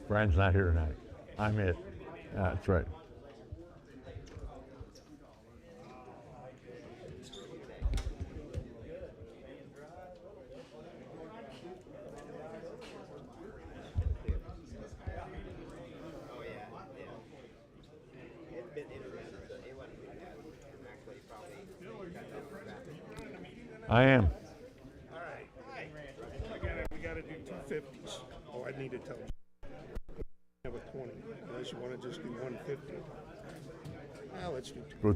Brian's not here tonight. I'm it. That's right. I am. We gotta do 250s. Oh, I need to tell you. Have a 20, unless you wanna just do 150. Well, let's do 2. Go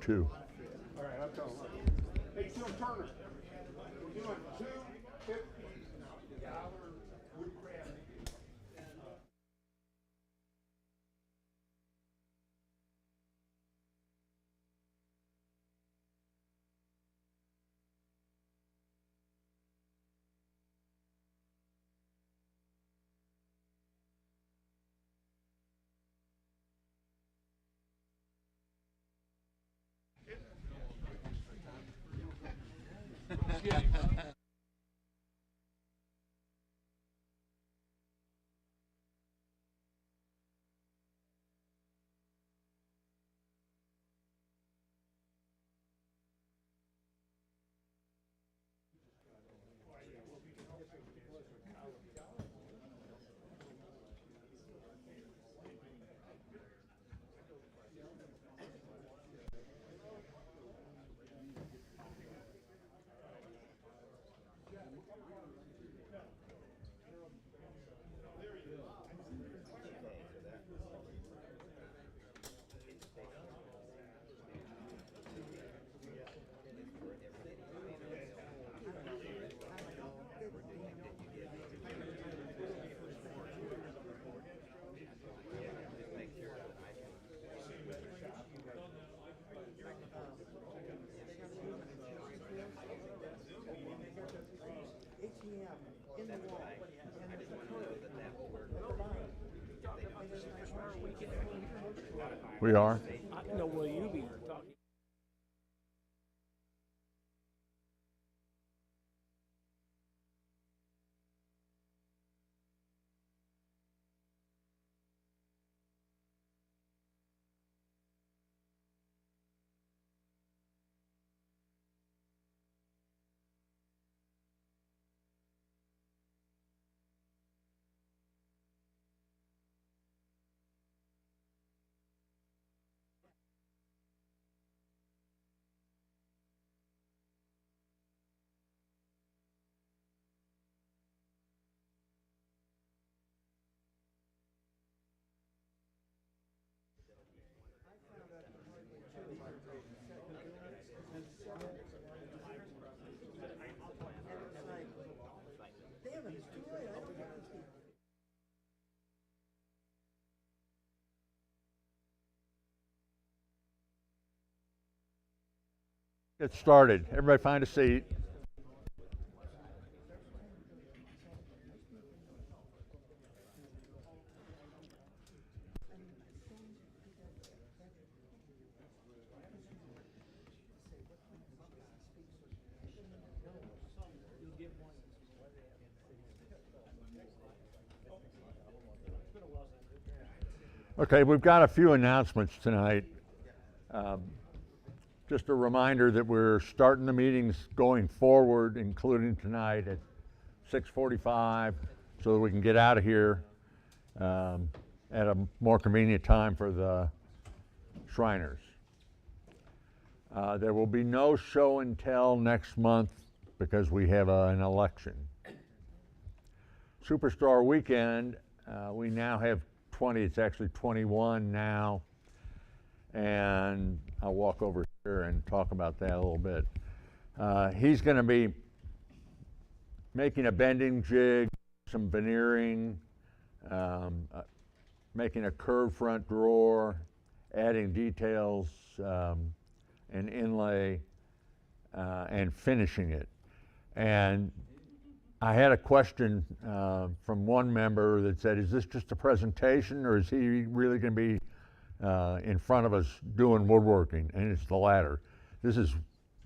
2. All right, I'll tell them. Hey, Tim Turner, we're doing 250. Woodcraft. We are. No, will you be talking? Get started. Everybody find a seat. Okay, we've got a few announcements tonight. Just a reminder that we're starting the meetings going forward, including tonight at 6:45, so that we can get out of here at a more convenient time for the Shriners. There will be no show and tell next month because we have an election. Superstar Weekend, we now have 20, it's actually 21 now, and I'll walk over here and talk about that a little bit. He's going to be making a bending jig, some veneering, making a curved front drawer, adding details and inlay, and finishing it. And I had a question from one member that said, is this just a presentation or is he really going to be in front of us doing woodworking? And it's the latter. This is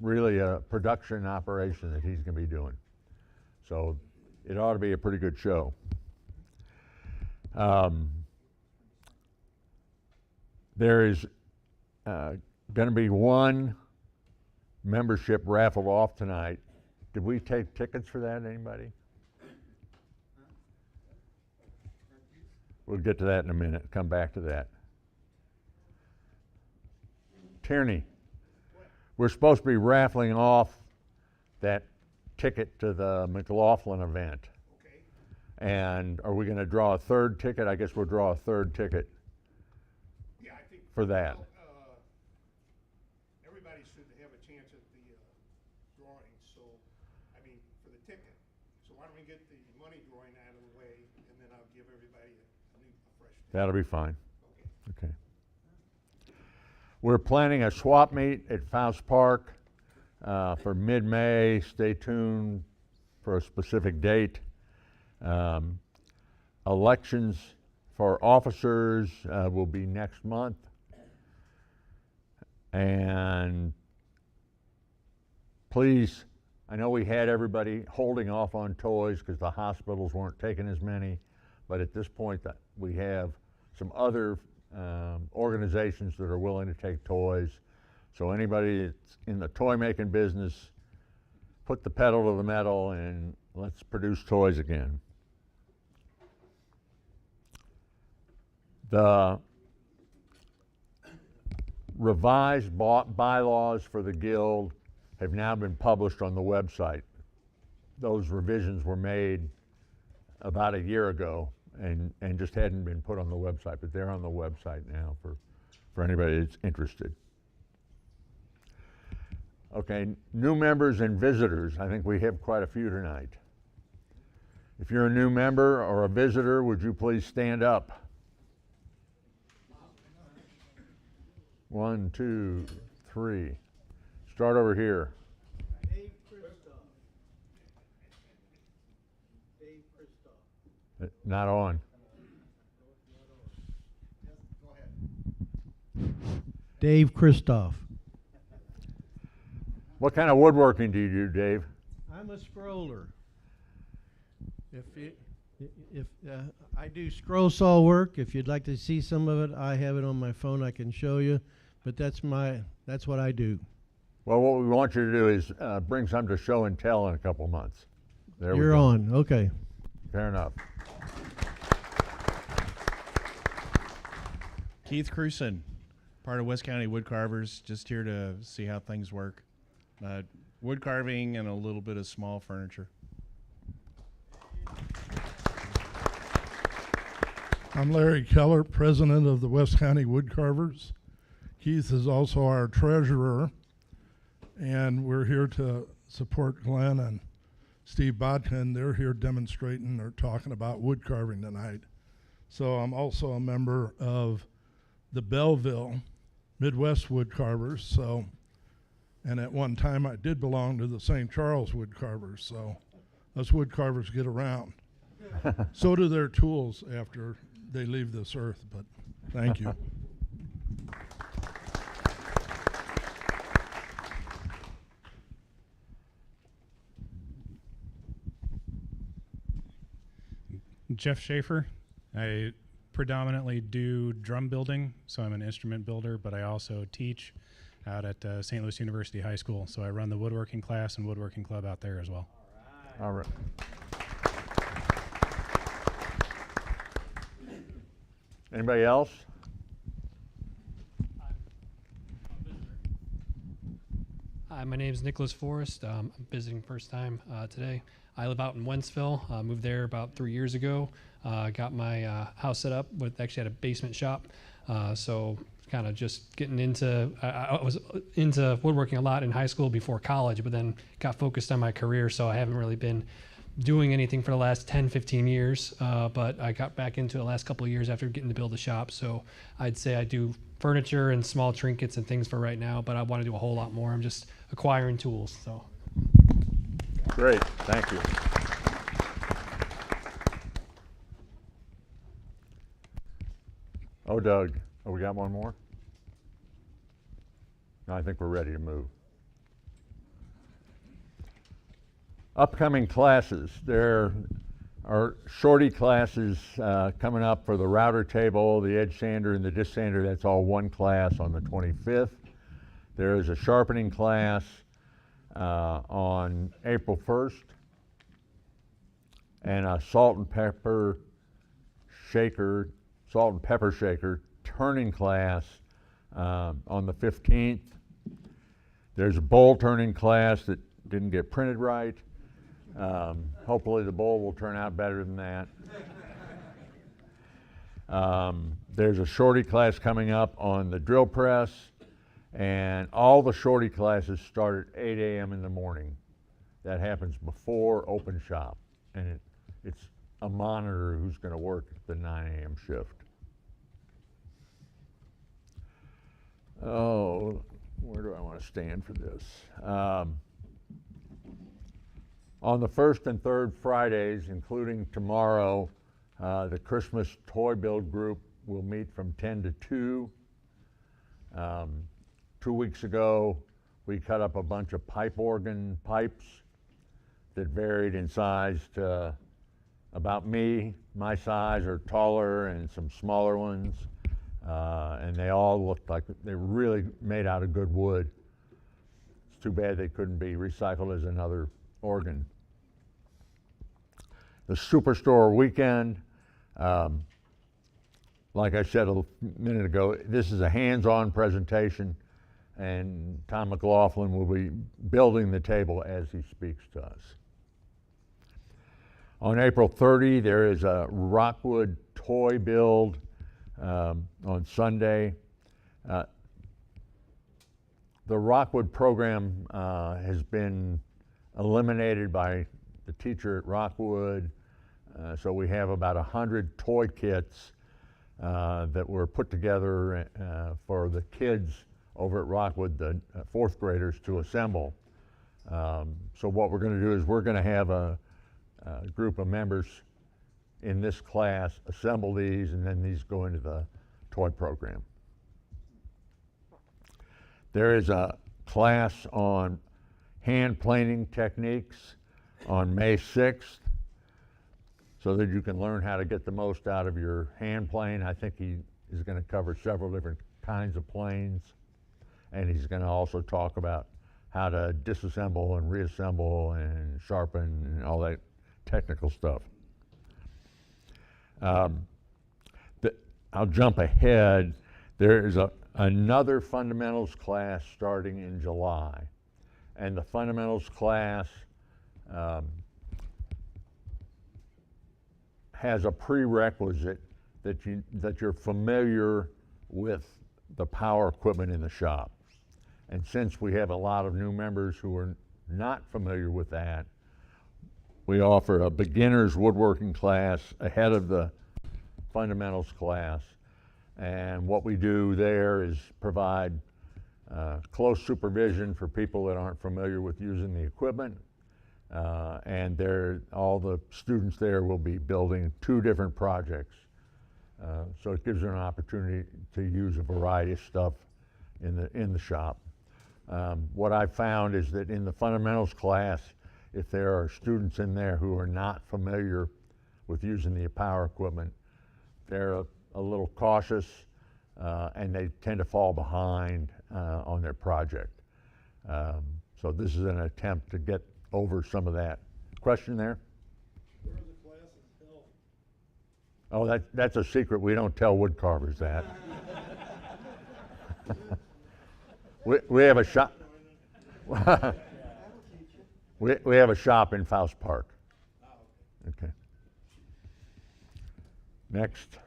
really a production operation that he's going to be doing. So it ought to be a pretty good show. There is going to be one membership raffled off tonight. Did we take tickets for that, anybody? We'll get to that in a minute, come back to that. Tierney, we're supposed to be raffling off that ticket to the McLaughlin event. Okay. And are we going to draw a third ticket? I guess we'll draw a third ticket Yeah, I think. for that. Everybody should have a chance at the drawing, so, I mean, for the ticket. So why don't we get the money drawing out of the way, and then I'll give everybody a fresh ticket. That'll be fine. Okay. Okay. We're planning a swap meet at Faust Park for mid-May. Stay tuned for a specific date. Elections for officers will be next month. And please, I know we had everybody holding off on toys because the hospitals weren't taking as many, but at this point that we have some other organizations that are willing to take toys. So anybody that's in the toy making business, put the pedal to the metal and let's produce toys again. The revised bylaws for the guild have now been published on the website. Those revisions were made about a year ago and just hadn't been put on the website, but they're on the website now for anybody that's interested. Okay, new members and visitors. I think we have quite a few tonight. If you're a new member or a visitor, would you please stand up? 1, 2, 3. Start over here. Dave Christoph. Dave Christoph. Not on. Dave Christoph. What kind of woodworking do you do, Dave? I'm a scroller. If I do scroll saw work, if you'd like to see some of it, I have it on my phone. I can show you, but that's what I do. Well, what we want you to do is bring some to show and tell in a couple months. There we You're go. on. Okay. Fair enough. Keith Cruson, part of West County Woodcarvers, just here to see how things work. Wood carving and a little bit of small furniture. I'm Larry Keller, president of the West County Woodcarvers. Keith is also our treasurer, and we're here to support Glen and Steve Botkin. They're here demonstrating or talking about wood carving tonight. So I'm also a member of the Belleville Midwest Woodcarvers. So, and at one time I did belong to the St. Charles Woodcarvers. So us woodcarvers get around. So do their tools after they leave this earth, but thank you. Jeff Schaefer. I predominantly do drum building, so I'm an instrument builder, but I also teach out at St. Louis University High School. So I run the woodworking class and woodworking club out there as well. All right. Anybody else? Hi, my name is Nicholas Forrest. I'm visiting first time today. I live out in Wentzville. Moved there about 3 years ago. Got my house set up with, actually had a basement shop. So kind of just getting into, I was into woodworking a lot in high school before college, but then got focused on my career. So I haven't really been doing anything for the last 10, 15 years. But I got back into it the last couple of years after getting to build a shop. So I'd say I do furniture and small trinkets and things for right now, but I want to do a whole lot more. I'm just acquiring tools. So. Great, thank you. Oh, Doug, oh, we got one more? No, I think we're ready to move. Upcoming classes. There are shorty classes coming up for the router table, the edge sander, and the disc sander. That's all one class on the 25th. There is a sharpening class on April 1st, and a salt and pepper shaker turning class on the 15th. There's a bowl turning class that didn't get printed right. Hopefully the bowl will turn out better than that. There's a shorty class coming up on the drill press, and all the shorty classes start at 8 a.m. in the morning. That happens before open shop, and it's a monitor who's going to work the 9 a.m. shift. Oh, where do I want to stand for this? On the first and third Fridays, including tomorrow, the Christmas toy build group will meet from 10 to 2. 2 weeks ago, we cut up a bunch of pipe organ pipes that varied in size to about my size or taller, and some smaller ones. And they all looked like they were really made out of good wood. It's too bad they couldn't be recycled as another organ. The Superstore weekend, like I said a minute ago, this is a hands-on presentation, and Tom McLaughlin will be building the table as he speaks to us. On April 30, there is a Rockwood toy build on Sunday. The Rockwood program has been eliminated by the teacher at Rockwood, so we have about 100 toy kits that were put together for the kids over at Rockwood, the fourth graders, to assemble. So what we're going to do is we're going to have a group of members in this class assemble these, and then these go into the toy program. There is a class on hand planing techniques on May 6th, so that you can learn how to get the most out of your hand plane. I think he is going to cover several different kinds of planes, and he's going to also talk about how to disassemble and reassemble and sharpen and all that technical stuff. I'll jump ahead. There is another fundamentals class starting in July, and the fundamentals class has a prerequisite that you're familiar with the power equipment in the shop. And since we have a lot of new members who are not familiar with that, we offer a beginner's woodworking class ahead of the fundamentals class. And what we do there is provide close supervision for people that aren't familiar with using the equipment. And all the students there will be building 2 different projects. So it gives them an opportunity to use a variety of stuff in the shop. What I've found is that in the fundamentals class, if there are students in there who are not familiar with using the power equipment, they're a little cautious, and they tend to fall behind on their project. So this is an attempt to get over some of that. Question there? Where are the classes held? Oh, that's a secret. We don't tell wood carvers that. we have a shop. we have a shop in Faust Park. Okay. Next.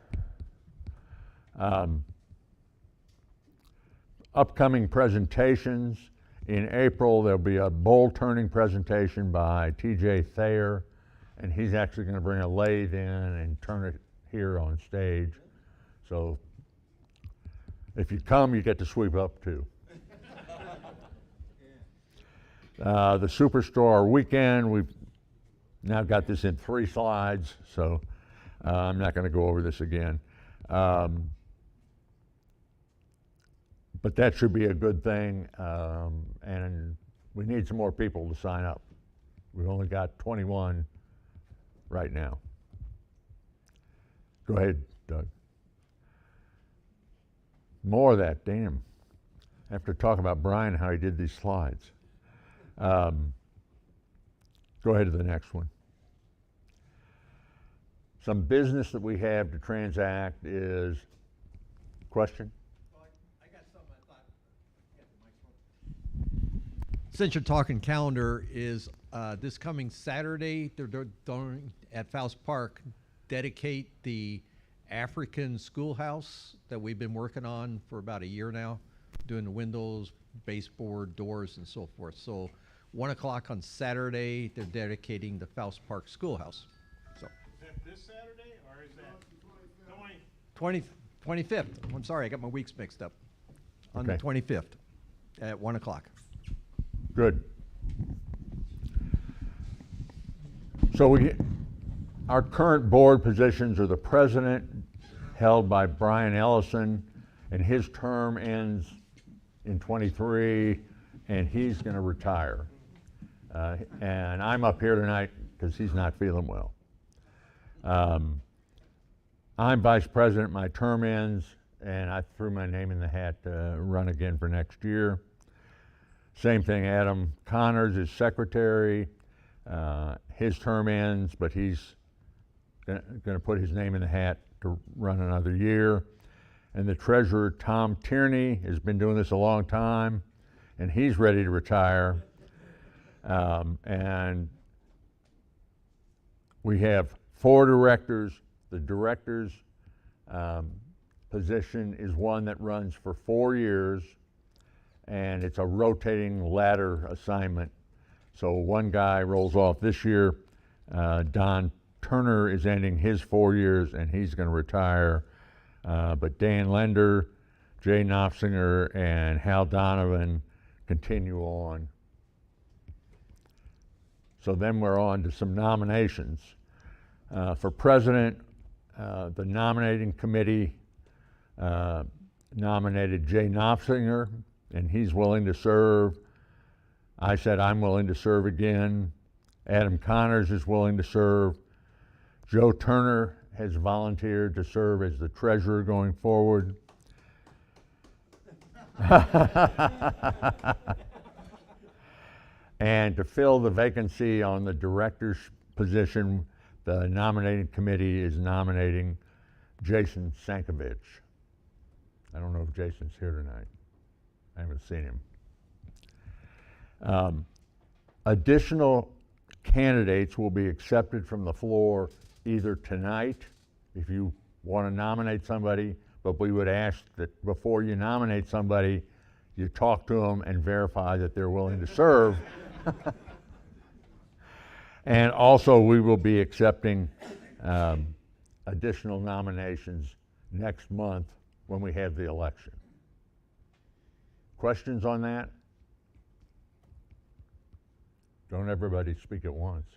Upcoming presentations. In April, there'll be a bowl turning presentation by TJ Thayer, and he's actually going to bring a lathe in and turn it here on stage. So if you come, you get to sweep up too. The Superstore weekend, we've now got this in 3 slides, so I'm not going to go over this again. But that should be a good thing, and we need some more people to sign up. We've only got 21 right now. Go ahead, Doug. More of that, damn. I have to talk about Brian, how he did these slides. Go ahead to the next one. Some business that we have to transact is, question? Since you're talking calendar, is this coming Saturday, they're doing at Faust Park, dedicate the African schoolhouse that we've been working on for about a year now, doing the windows, baseboard, doors, and so forth. So 1 o'clock on Saturday, they're dedicating the Faust Park schoolhouse. So Is that this Saturday, or is that 25th. I'm sorry, I got my weeks mixed up. On the Okay. 25th at 1 o'clock. Good. So our current board positions are the president, held by Brian Ellison, and his term ends in 23, and he's going to retire. And I'm up here tonight because he's not feeling well. I'm vice president, my term ends, and I threw my name in the hat to run again for next year. Same thing, Adam Connors is secretary. His term ends, but he's going to put his name in the hat to run another year. And the treasurer, Tom Tierney, has been doing this a long time, and he's ready to retire. And we have 4 directors. The director's position is one that runs for 4 years, and it's a rotating ladder assignment. So one guy rolls off this year. Don Turner is ending his 4 years, and he's going to retire. But Dan Lender, Jay Knopfsinger, and Hal Donovan continue on. So then we're on to some nominations. For president, the nominating committee nominated Jay Knopfsinger, and he's willing to serve. I said I'm willing to serve again. Adam Connors is willing to serve. Joe Turner has volunteered to serve as the treasurer going forward. And to fill the vacancy on the director's position, the nominating committee is nominating Jason Sankovich. I don't know if Jason's here tonight. I haven't seen him. Additional candidates will be accepted from the floor either tonight, if you want to nominate somebody, but we would ask that before you nominate somebody, you talk to them and verify that they're willing to serve. And also, we will be accepting additional nominations next month when we have the election. Questions on that? Don't everybody speak at once.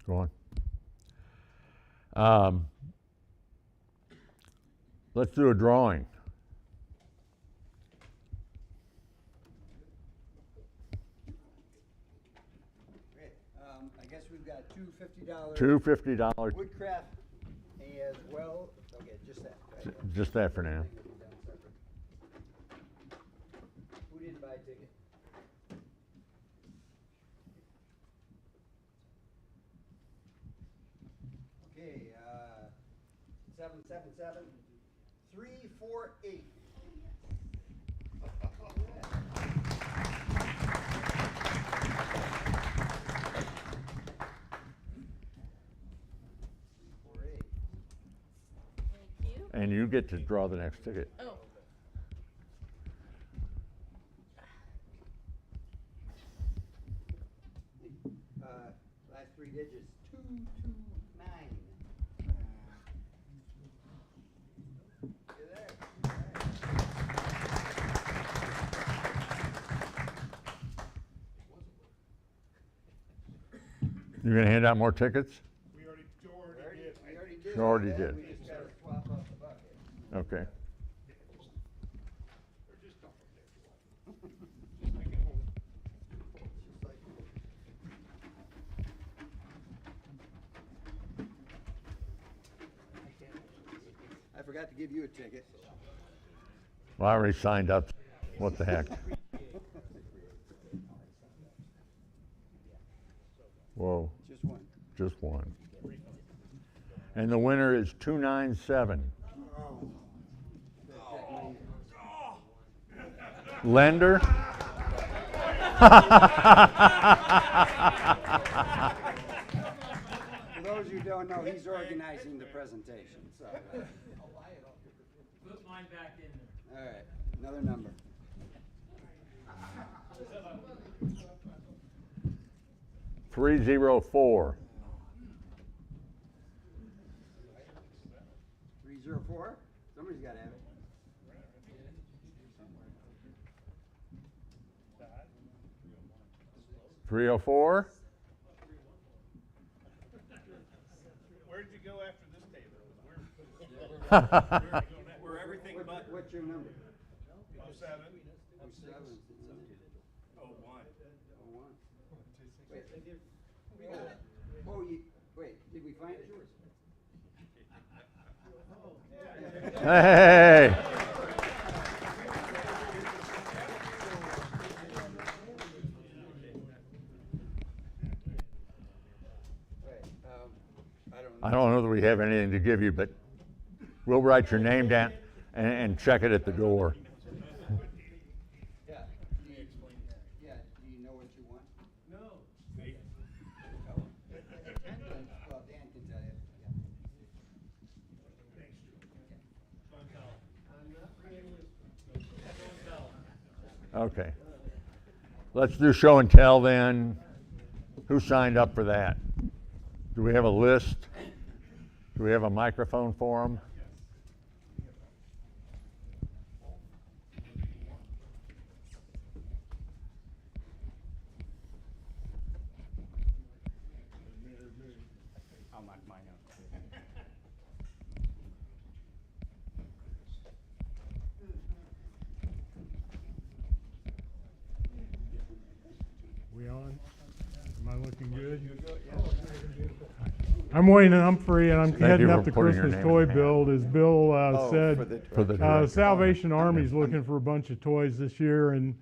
Go on. Let's do a drawing. I guess we've got $2 $50 Two $50. Woodcraft as well. Okay, just that. Right? Just that for now. Who didn't buy a ticket? Okay, 777-348. And you get to draw the next ticket. Oh. Last 3 digits, 229. You're there. You're going to hand out more tickets? Joe already did. You already did. We just gotta swap up the bucket. Okay. forgot to give you a ticket. Well, I already signed up. What the heck? Whoa, Just one. just one. And the winner is 297. Lender? For those who don't know, he's organizing the presentation, so. Put mine back in there. All right, another number. $304. 304? Somebody's got to have it. $304. Where'd you go after this table? We're everything but. What's your number? 07. 07. 01. 01. Wait, did we find it? Hey! I don't know that we have anything to give you, but we'll write your name down and check it at the door. Yeah. Yeah, do you know what you want? No. Well, Dan can tell you. Okay. Let's do show and tell then. Who signed up for that? Do we have a list? Do we have a microphone for them? I'll knock mine out. We on? Am I looking good? I'm Wayne Humphrey, and I'm Thank you heading for up the putting your Christmas name toy in the hat. build. As Bill said, For the director. Salvation Army's looking for a bunch of toys this year, and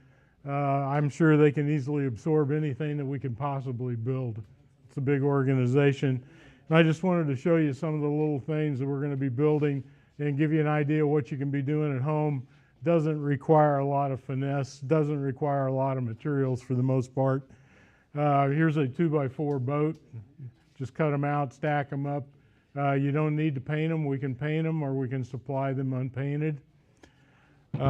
I'm sure they can easily absorb anything that we can possibly build. It's a big organization. And I just wanted to show you some of the little things that we're going to be building and give you an idea of what you can be doing at home. Doesn't require a lot of finesse, doesn't require a lot of materials for the most part. Here's a 2x4 boat. Just cut them out, stack them up. You don't need to paint them. We can paint them or we can supply them unpainted. We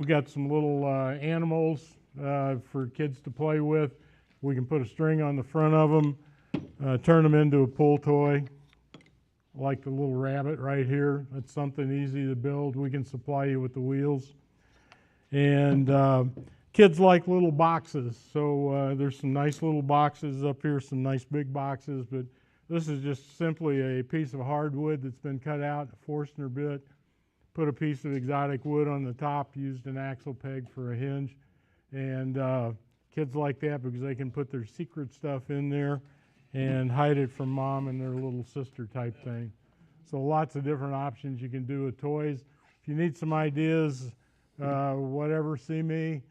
got some little animals for kids to play with. We can put a string on the front of them, turn them into a pull toy, like the little rabbit right here. That's something easy to build. We can supply you with the wheels. And kids like little boxes, so there's some nice little boxes up here, some nice big boxes, but this is just simply a piece of hardwood that's been cut out, a Forstner bit, put a piece of exotic wood on the top, used an axle peg for a hinge, and kids like that because they can put their secret stuff in there and hide it from mom and their little sister type thing. So lots of different options you can do with toys. If you need some ideas, whatever, see me.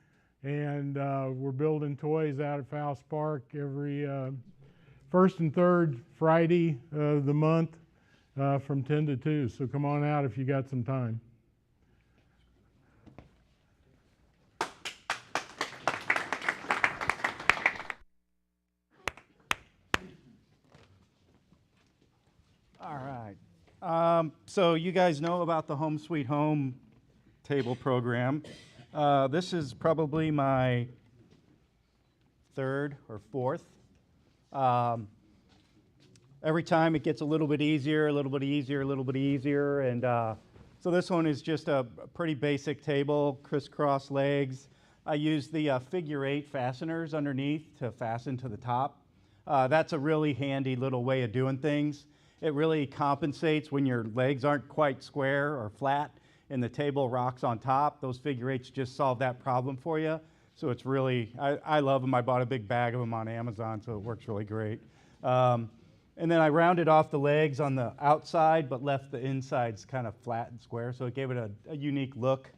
And we're building toys out at Faust Park every first and third Friday of the month from 10 to 2. So come on out if you got some time. All right. So you guys know about the Home Sweet Home table program. This is probably my third or fourth. Every time it gets a little bit easier, a little bit easier, a little bit easier. And so this one is just a pretty basic table, crisscross legs. I use the figure 8 fasteners underneath to fasten to the top. That's a really handy little way of doing things. It really compensates when your legs aren't quite square or flat and the table rocks on top. Those figure 8s just solve that problem for you. So it's really, I love them. I bought a big bag of them on Amazon, so it works really great. And then I rounded off the legs on the outside, but left the insides kind of flat and square, so it gave it a unique look.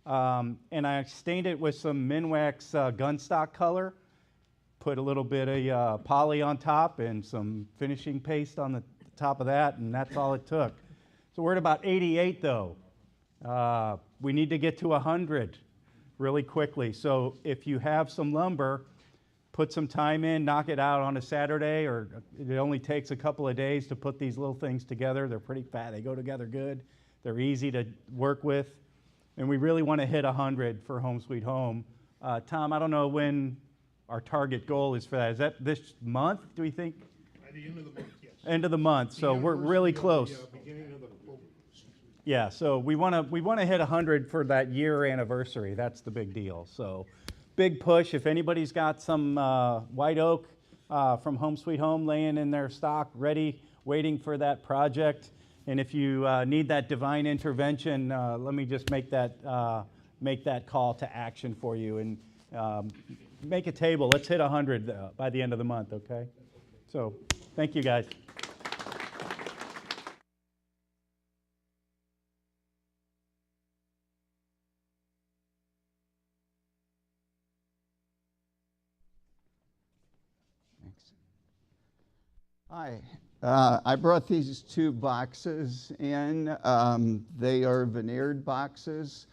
And I stained it with some Minwax gunstock color, put a little bit of poly on top and some finishing paste on the top of that, and that's all it took. So we're at about 88 though. We need to get to 100 really quickly. So if you have some lumber, put some time in, knock it out on a Saturday, or it only takes a couple of days to put these little things together. They're pretty fat, they go together good. They're easy to work with. And we really want to hit 100 for Home Sweet Home. Tom, I don't know when our target goal is for that. Is that this month, do we think? By the end of the month, yes. End of the month, so we're really close. Beginning of the Yeah, so we want to hit 100 for that year anniversary. That's the big deal. So big push. If anybody's got some white oak from Home Sweet Home laying in their stock, ready, waiting for that project, and if you need that divine intervention, let me just make that call to action for you and make a table. Let's hit 100 by the end of the month, okay? So thank you, guys. Hi, I brought these two boxes in. They are veneered boxes.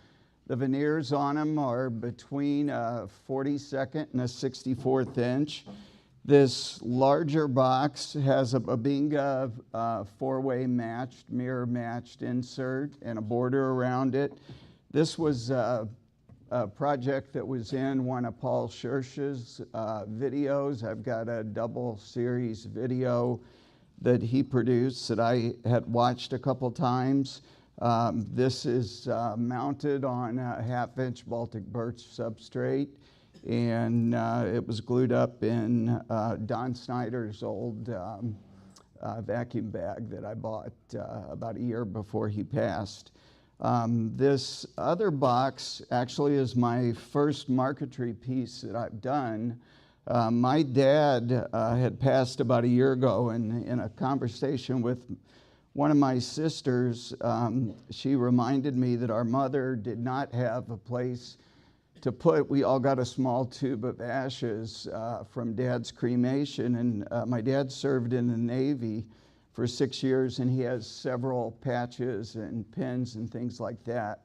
The veneers on them are between a 42nd and a 64th inch. This larger box has a Babinga four-way matched, mirror matched insert and a border around it. This was a project that was in one of Paul Schursch's videos. I've got a double series video that he produced that I had watched a couple times. This is mounted on a 1/2-inch Baltic birch substrate, and it was glued up in Don Snyder's old vacuum bag that I bought about a year before he passed. This other box actually is my first marquetry piece that I've done. My dad had passed about a year ago, and in a conversation with one of my sisters, she reminded me that our mother did not have a place to put. We all got a small tube of ashes from Dad's cremation, and my dad served in the Navy for 6 years, and he has several patches and pins and things like that.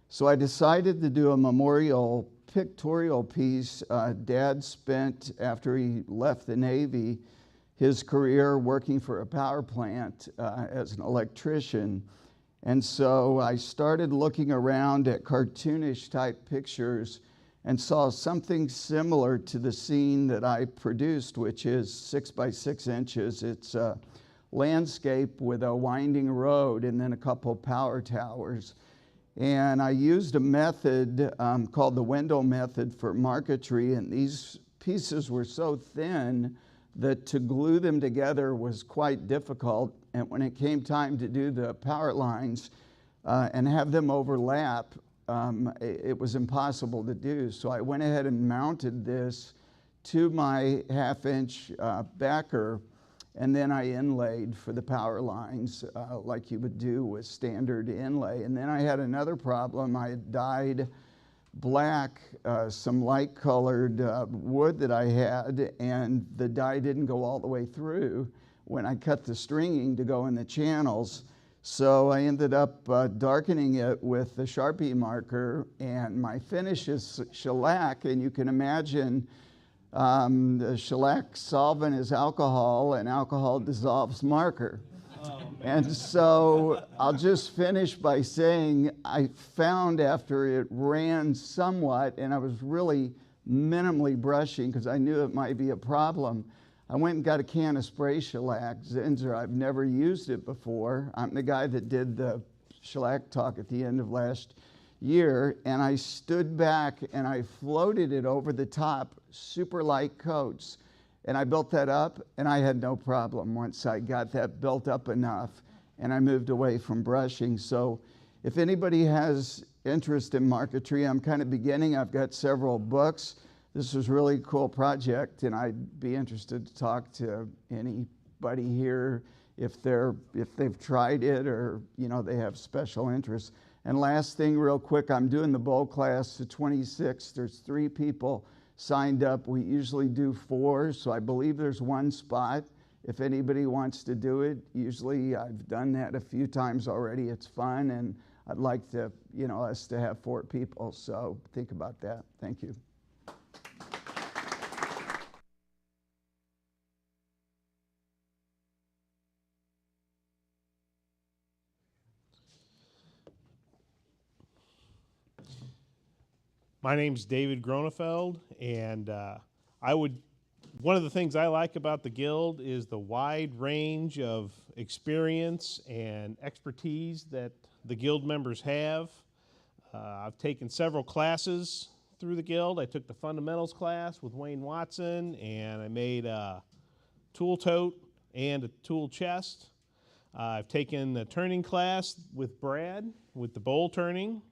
So I decided to do a memorial pictorial piece. Dad spent, after he left the Navy, his career working for a power plant as an electrician. And so I started looking around at cartoonish type pictures and saw something similar to the scene that I produced, which is 6 by 6 inches. It's a landscape with a winding road and then a couple power towers. And I used a method called the window method for marquetry, and these pieces were so thin that to glue them together was quite difficult. And when it came time to do the power lines and have them overlap, it was impossible to do. So I went ahead and mounted this to my 1/2-inch backer, and then I inlaid for the power lines like you would do with standard inlay. And then I had another problem. I had dyed black some light colored wood that I had, and the dye didn't go all the way through when I cut the stringing to go in the channels. So I ended up darkening it with the Sharpie marker, and my finish is shellac, and you can imagine the shellac solvent is alcohol, and alcohol dissolves marker. And so I'll just finish by saying I found after it ran somewhat, and I was really minimally brushing because I knew it might be a problem, I went and got a can of spray shellac, Zinsser. I've never used it before. I'm the guy that did the shellac talk at the end of last year, and I stood back and I floated it over the top, super light coats. And I built that up, and I had no problem once I got that built up enough, and I moved away from brushing. So if anybody has interest in marquetry, I'm kind of beginning. I've got several books. This was really a cool project, and I'd be interested to talk to any anybody here if they've tried it or, you know, they have special interest. And last thing real quick, I'm doing the bowl class the 26th. There's 3 people signed up. We usually do 4, so I believe there's 1 spot if anybody wants to do it. Usually I've done that a few times already. It's fun, and I'd like to, you know, us to have 4 people, so think about that. Thank you. My name's David Gronefeld, and one of the things I like about the Guild is the wide range of experience and expertise that the Guild members have. I've taken several classes through the Guild. I took the fundamentals class with Wayne Watson, and I made a tool tote and a tool chest. I've taken a turning class with Brad with the bowl turning.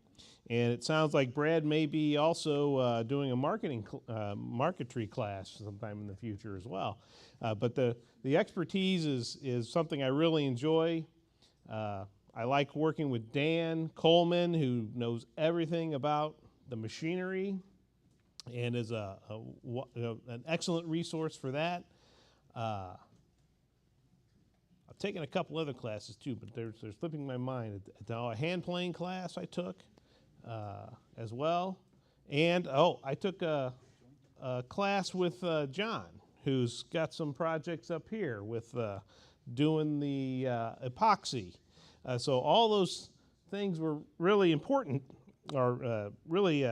And it sounds like Brad may be also doing a marquetry class sometime in the future as well. But the expertise is something I really enjoy. I like working with Dan Coleman, who knows everything about the machinery and is an excellent resource for that. I've taken a couple other classes too, but they're slipping my mind. A hand plane class I took. As well. And, I took a class with John, who's got some projects up here with doing the epoxy. So all those things were really important, or really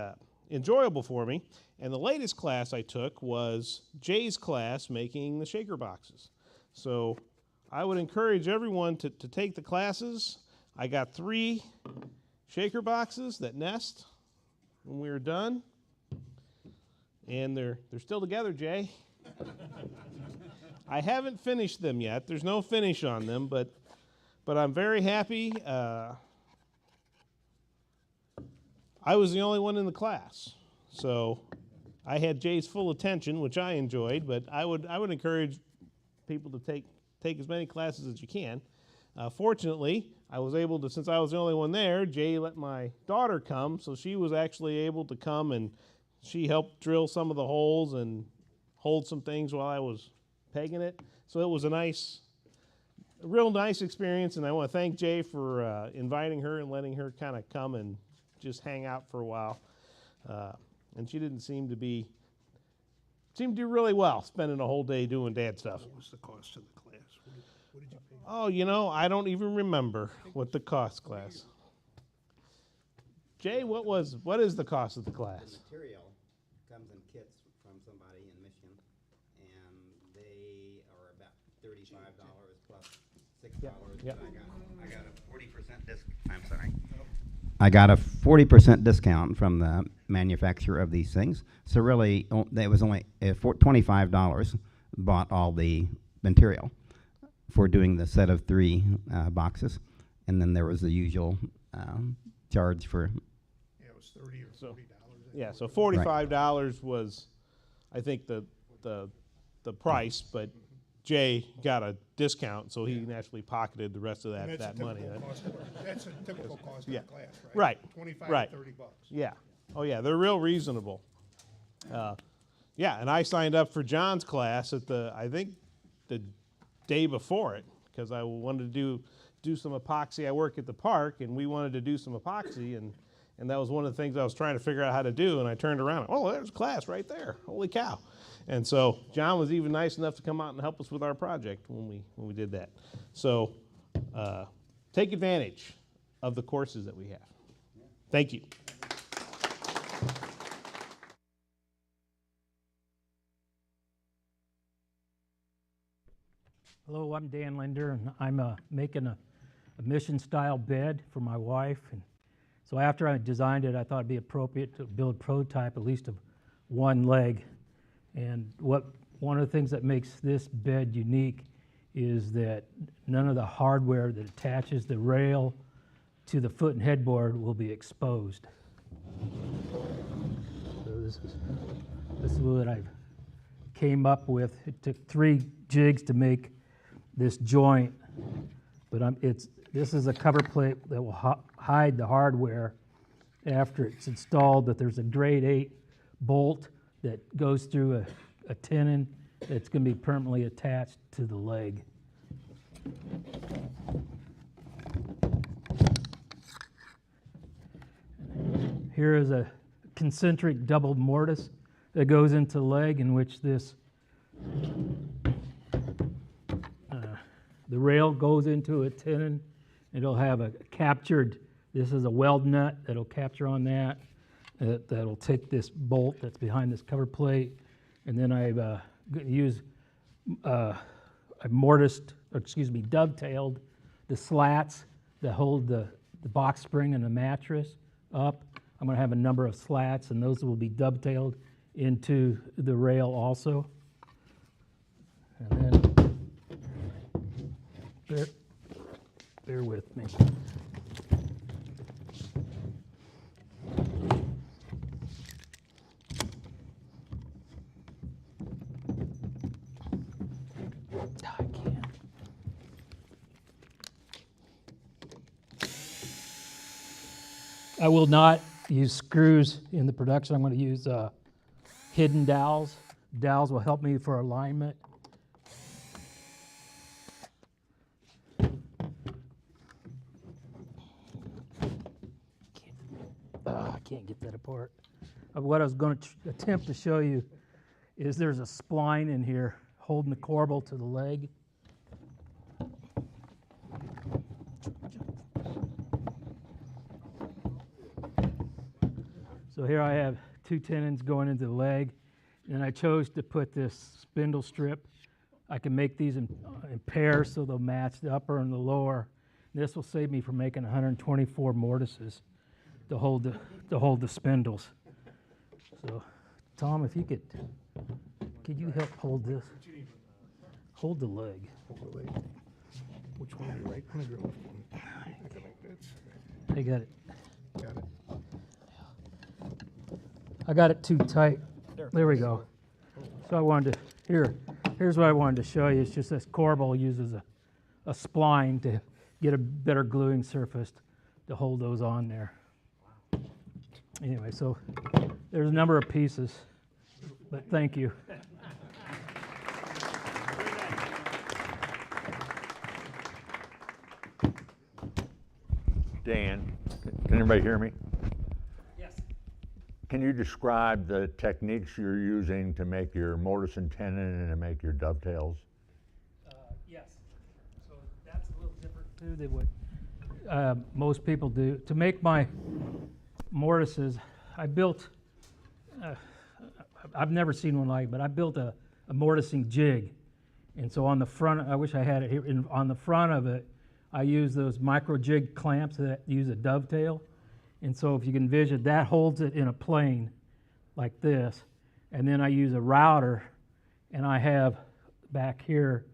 enjoyable for me. And the latest class I took was Jay's class making the shaker boxes. So I would encourage everyone to take the classes. I got 3 shaker boxes that nest when we were done, and they're still together, Jay. I haven't finished them yet. There's no finish on them, but I'm very happy. I was the only one in the class, so I had Jay's full attention, which I enjoyed. But I would encourage people to take as many classes as you can. Fortunately, I was able to, since I was the only one there, Jay let my daughter come, so she was actually able to come, and she helped drill some of the holes and hold some things while I was pegging it. So it was a real nice experience, and I want to thank Jay for inviting her and letting her kind of come and just hang out for a while. And she didn't seemed to do really well, spending a whole day doing dad stuff. What was the cost of the class? What did you pay? Oh, you know, I don't even remember what the cost class. Jay, what is the cost of the class? The material comes in kits from somebody in Michigan, and they are about $35 plus $6. Yep. I got a 40% discount. I'm sorry. I got a 40% discount from the manufacturer of these things. So really, it was only $25 bought all the material for doing the set of 3 boxes, and then there was the usual charge for. Yeah, it was $30 or $40. Yeah, so $45 was, I think, the price, but Jay got a discount, so he naturally pocketed the rest of that money. That's a typical cost of Yeah. the class, right? Right. 25 Right. to $30. Yeah. Oh, yeah, they're real reasonable. Yeah, and I signed up for John's class at I think the day before it, because I wanted to do some epoxy. I work at the park, and we wanted to do some epoxy, and that was one of the things I was trying to figure out how to do, and I turned around, there's class right there. Holy cow. And so John was even nice enough to come out and help us with our project when we did that. So take advantage of the courses that we have. Thank you. Hello, I'm Dan Linder, and I'm making a mission-style bed for my wife. And so after I designed it, I thought it'd be appropriate to build a prototype, at least of 1 leg. And one of the things that makes this bed unique is that none of the hardware that attaches the rail to the foot and headboard will be exposed. So this is what I came up with. It took 3 jigs to make this joint, but this is a cover plate that will hide the hardware after it's installed, but there's a grade 8 bolt that goes through a tenon that's going to be permanently attached to the leg. Here is a concentric double mortise that goes into the leg, in which this the rail goes into a tenon. It'll have a captured, this is a weld nut that'll capture on that. That'll take this bolt that's behind this cover plate, and then I've used dovetailed the slats that hold the box spring and the mattress up. I'm going to have a number of slats, and those will be dovetailed into the rail also. And then, bear with me. I can't. I will not use screws in the production. I'm going to use hidden dowels. Dowels will help me for alignment. I can't get that apart. What I was going to attempt to show you is there's a spline in here holding the corbel to the leg. So here I have 2 tenons going into the leg, and I chose to put this spindle strip. I can make these in pairs so they'll match the upper and the lower. This will save me from making 124 mortises to hold the spindles. So, Tom, if you could you help hold this? Hold the leg. Hold the leg. Which one? The right one or the left one? I think that's. I got it. Got it. I got it too tight. There we go. So I wanted to, here's what I wanted to show you. It's just this corbel uses a spline to get a better gluing surface to hold those on there. Anyway, so there's a number of pieces, but thank you. Dan, can everybody hear me? Yes. Can you describe the techniques you're using to make your mortise and tenon and to make your dovetails? Yes. So that's a little different too than what most people do. To make my mortises, I built, I've never seen one like it, but I built a mortising jig. And so on the front, I wish I had it here, on the front of it, I use those micro jig clamps that use a dovetail. And so if you can envision, that holds it in a plane like this. And then I use a router, and I have back here,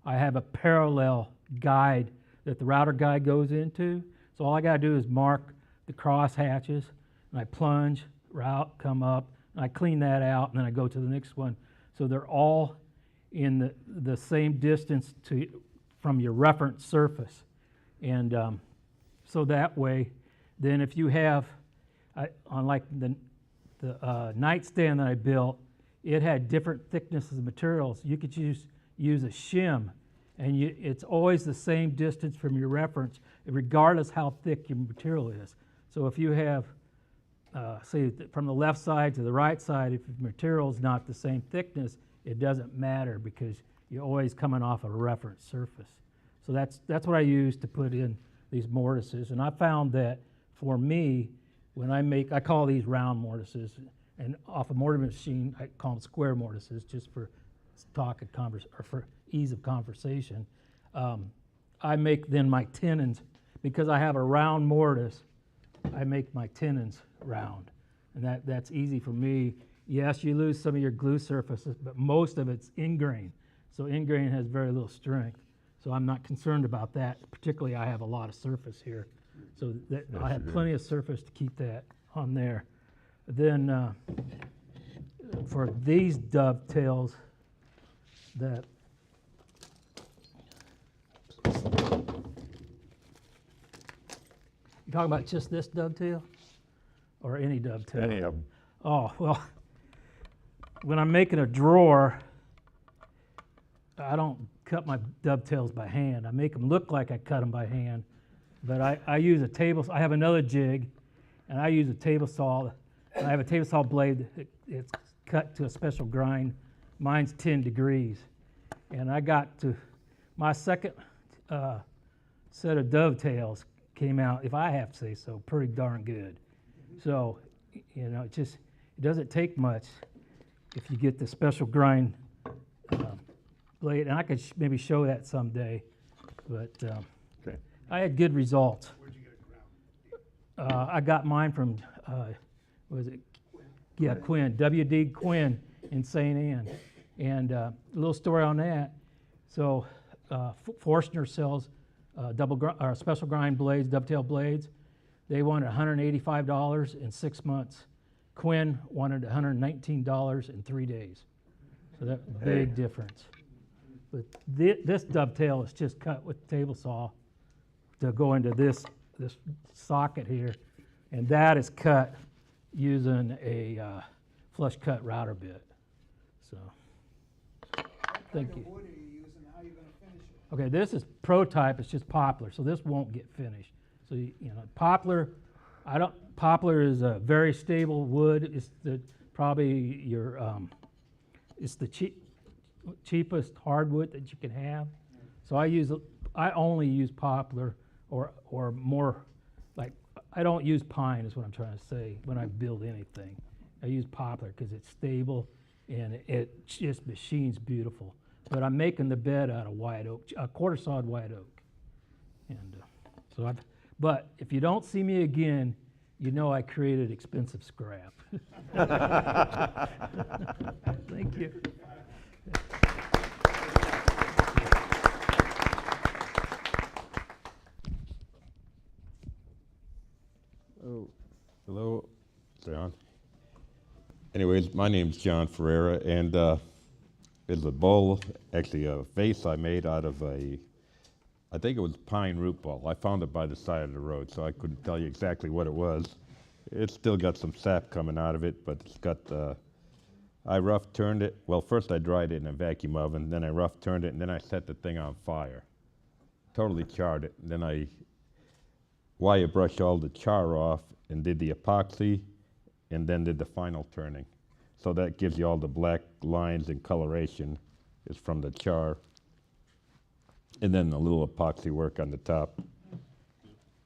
I have a parallel guide that the router guide goes into. So all I gotta do is mark the cross hatches, and I plunge, route, come up, and I clean that out, and then I go to the next one. So they're all in the same distance from your reference surface. And so that way, then if you have, on like the nightstand that I built, it had different thicknesses of materials. You could use a shim, and it's always the same distance from your reference, regardless how thick your material is. So if you have, say, from the left side to the right side, if the material is not the same thickness, it doesn't matter because you're always coming off a reference surface. So that's what I use to put in these mortises. And I found that for me, when I call these round mortises, and off a mortar machine, I call them square mortises just for for ease of conversation. I make then my tenons, because I have a round mortise, I make my tenons round. And that's easy for me. Yes, you lose some of your glue surfaces, but most of it's ingrain. So ingrain has very little strength. So I'm not concerned about that. Particularly, I have a lot of surface here. So that I have plenty of surface to keep that on there. Then for these dovetails, that talking about just this dovetail? Or any dovetail? Any of them. Oh, well, when I'm making a drawer, I don't cut my dovetails by hand. I make them look like I cut them by hand, but I use a table. I have another jig, and I use a table saw. I have a table saw blade. It's cut to a special grind. Mine's 10 degrees, and I got to my second set of dovetails came out, if I have to say so, pretty darn good. So, you know, it doesn't take much if you get the special grind blade, and I could maybe show that someday, but Okay. I had good results. Where'd you get it from? I got mine from, was it? Yeah, Quinn, W.D. Quinn in St. Anne. And a little story on that. So Forstner sells special grind blades, dovetail blades. They wanted $185 in 6 months. Quinn wanted $119 in 3 days. So that's a big difference. But this dovetail is just cut with the table saw to go into this socket here. And that is cut using a flush cut router bit. So, thank you. What wood are you using? How are you going to finish it? Okay, this is prototype. It's just poplar, so this won't get finished. So you know, poplar. Poplar is a very stable wood. It's probably your. It's the cheapest hardwood that you can have. So I only use poplar or more like. I don't use pine is what I'm trying to say when I build anything. I use poplar because it's stable and it just machines beautiful. But I'm making the bed out of white oak, quarter sawed white oak. And but if you don't see me again, you know I created expensive scrap. Thank you. Oh, hello, John. Anyways, my name's John Ferreira, and it's a bowl, actually a vase I made out of I think it was pine root ball. I found it by the side of the road, so I couldn't tell you exactly what it was. It's still got some sap coming out of it, but it's got, I rough turned it. Well, first I dried it in a vacuum oven, then I rough turned it, and then I set the thing on fire. Totally charred it. And then I wire brushed all the char off and did the epoxy and then did the final turning. So that gives you all the black lines and coloration is from the char. And then a little epoxy work on the top.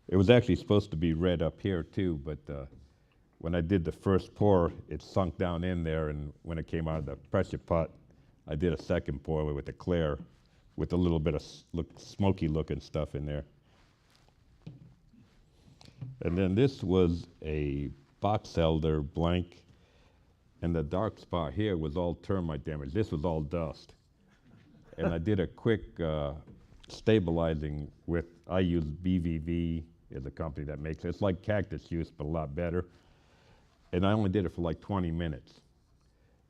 It was actually supposed to be red up here too, but when I did the first pour, it sunk down in there, and when it came out of the pressure pot, I did a second pour with the clear with a little bit of smoky looking stuff in there. And then this was a box elder blank, and the dark spot here was all termite damage. This was all dust. And I did a quick stabilizing with, I use BVV is a company that makes it. It's like cactus juice, but a lot better. And I only did it for like 20 minutes.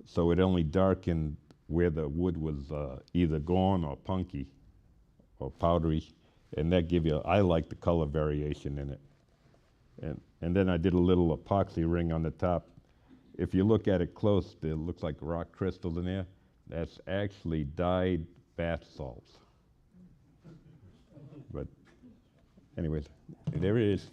So it only darkened where the wood was either gone or punky or powdery. And that give you, I like the color variation in it. And then I did a little epoxy ring on the top. If you look at it close, it looks like rock crystals in there. That's actually dyed bath salts. But anyways, there it is.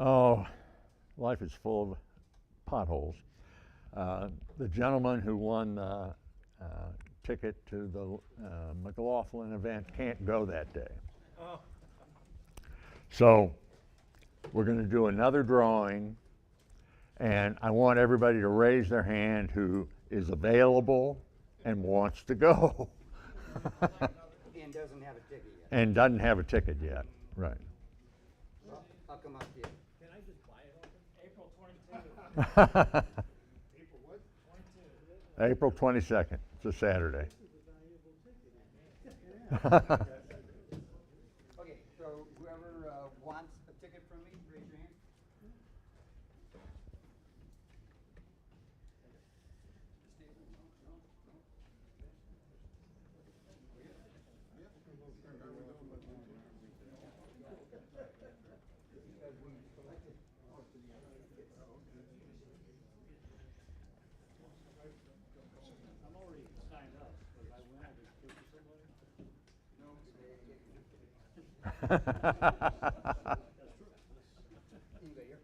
Oh, life is full of potholes. The gentleman who won the ticket to the McLaughlin event can't go that day. Oh. So we're going to do another drawing, and I want everybody to raise their hand who is available and wants to go. And doesn't have a ticket yet. And doesn't have a ticket yet, right. Well, I'll come up to you. Can I just buy it? April 22. April what? April 22nd. It's a Saturday. Okay, so whoever wants a ticket from me, raise your hand. I'm already signed up, but I went out to speak to somebody. That's true. Anybody here?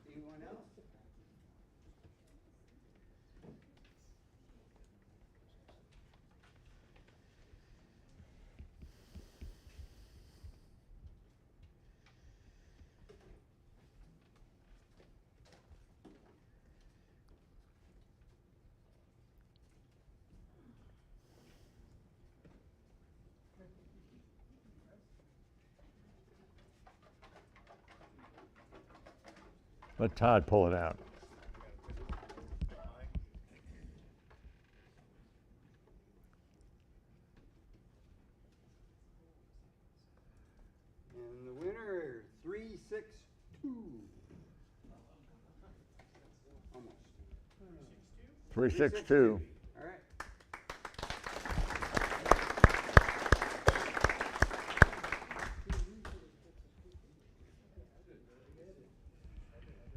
Anyone else? Let Todd pull it out. And the winner, 362. Almost. 362. All right.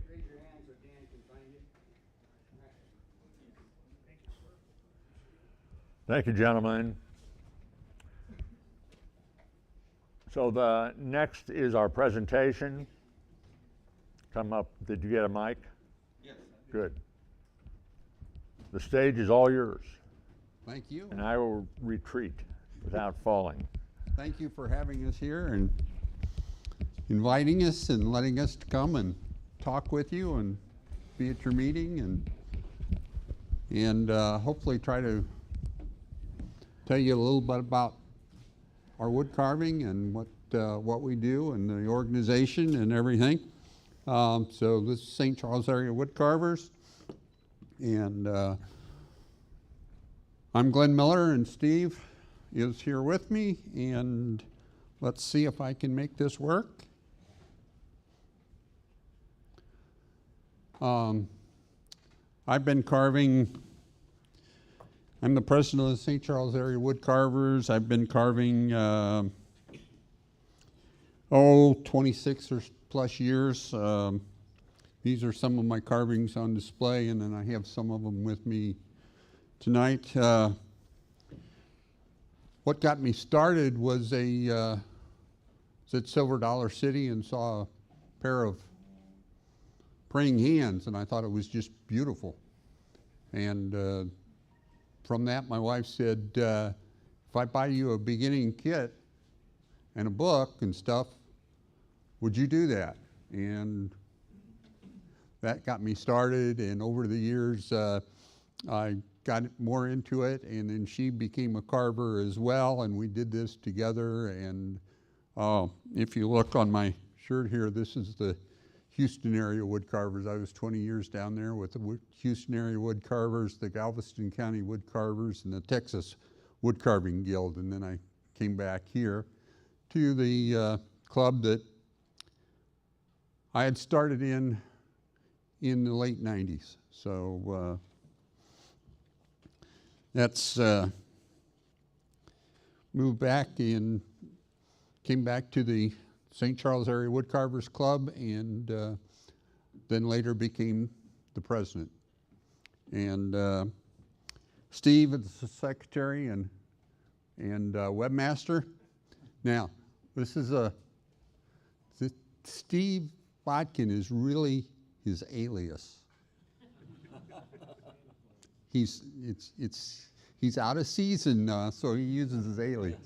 Raise your hand so Dan can find you. All right. Thank you, gentlemen. So the next is our presentation. Come up. Did you get a mic? Yes. Good. The stage is all yours. Thank you. And I will retreat without falling. Thank you for having us here and inviting us and letting us come and talk with you and be at your meeting and hopefully try to tell you a little bit about our wood carving and what we do and the organization and everything. So this is St. Charles Area Wood Carvers, and I'm Glen Miller, and Steve is here with me, and let's see if I can make this work. I've been carving. I'm the president of the St. Charles Area Wood Carvers. I've been carving 26 or plus years. These are some of my carvings on display, and then I have some of them with me tonight. What got me started was was at Silver Dollar City and saw a pair of praying hands, and I thought it was just beautiful. And from that, my wife said, if I buy you a beginning kit and a book and stuff, would you do that? And that got me started, and over the years, I got more into it, and then she became a carver as well, and we did this together. And if you look on my shirt here, this is the Houston Area Wood Carvers. I was 20 years down there with the Houston Area Wood Carvers, the Galveston County Wood Carvers, and the Texas Wood Carving Guild. And then I came back here to the club that I had started in the late 90s. So that's moved back and came back to the St. Charles Area Wood Carvers Club, and then later became the president. And Steve is the secretary and webmaster. Now, this is Steve Botkin is really his alias. He's out of season, so he uses his alias.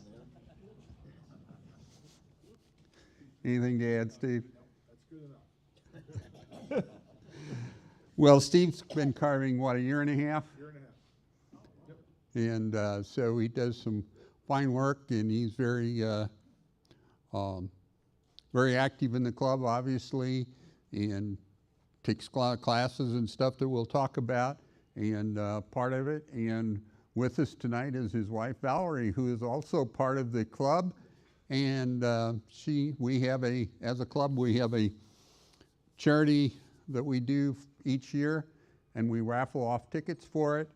Anything to add, Steve? That's good enough. Well, Steve's been carving, what, a year and a half? Year and a half. Yep. And so he does some fine work, and he's very active in the club, obviously, and takes a lot of classes and stuff that we'll talk about, and part of it. And with us tonight is his wife, Valerie, who is also part of the club. And as a club, we have a charity that we do each year, and we raffle off tickets for it.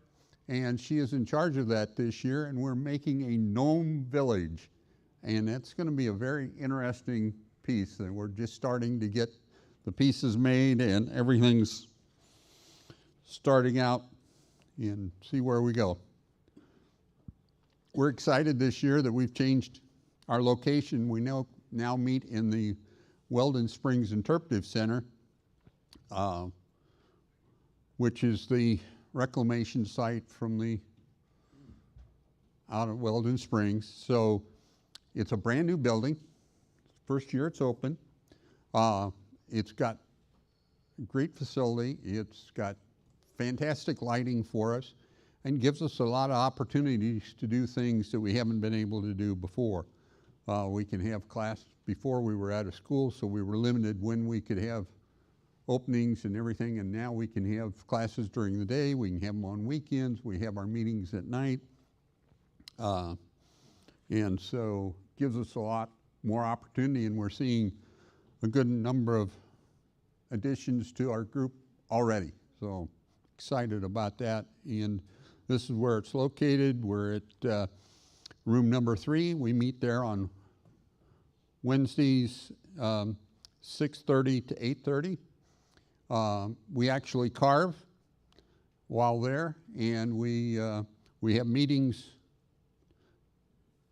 And she is in charge of that this year, and we're making a gnome village. And that's going to be a very interesting piece. And we're just starting to get the pieces made, and everything's starting out, and see where we go. We're excited this year that we've changed our location. We now meet in the Weldon Springs Interpretive Center, which is the reclamation site from out of Weldon Springs. So it's a brand new building. First year it's open. It's got a great facility. It's got fantastic lighting for us and gives us a lot of opportunities to do things that we haven't been able to do before. We can have class. Before we were out of school, so we were limited when we could have openings and everything, and now we can have classes during the day, we can have them on weekends, we have our meetings at night, and so gives us a lot more opportunity, and we're seeing a good number of additions to our group already, so excited about that. And this is where it's located. We're at room number 3. We meet there on Wednesdays, 6:30 to 8:30. We actually carve while there, and we have meetings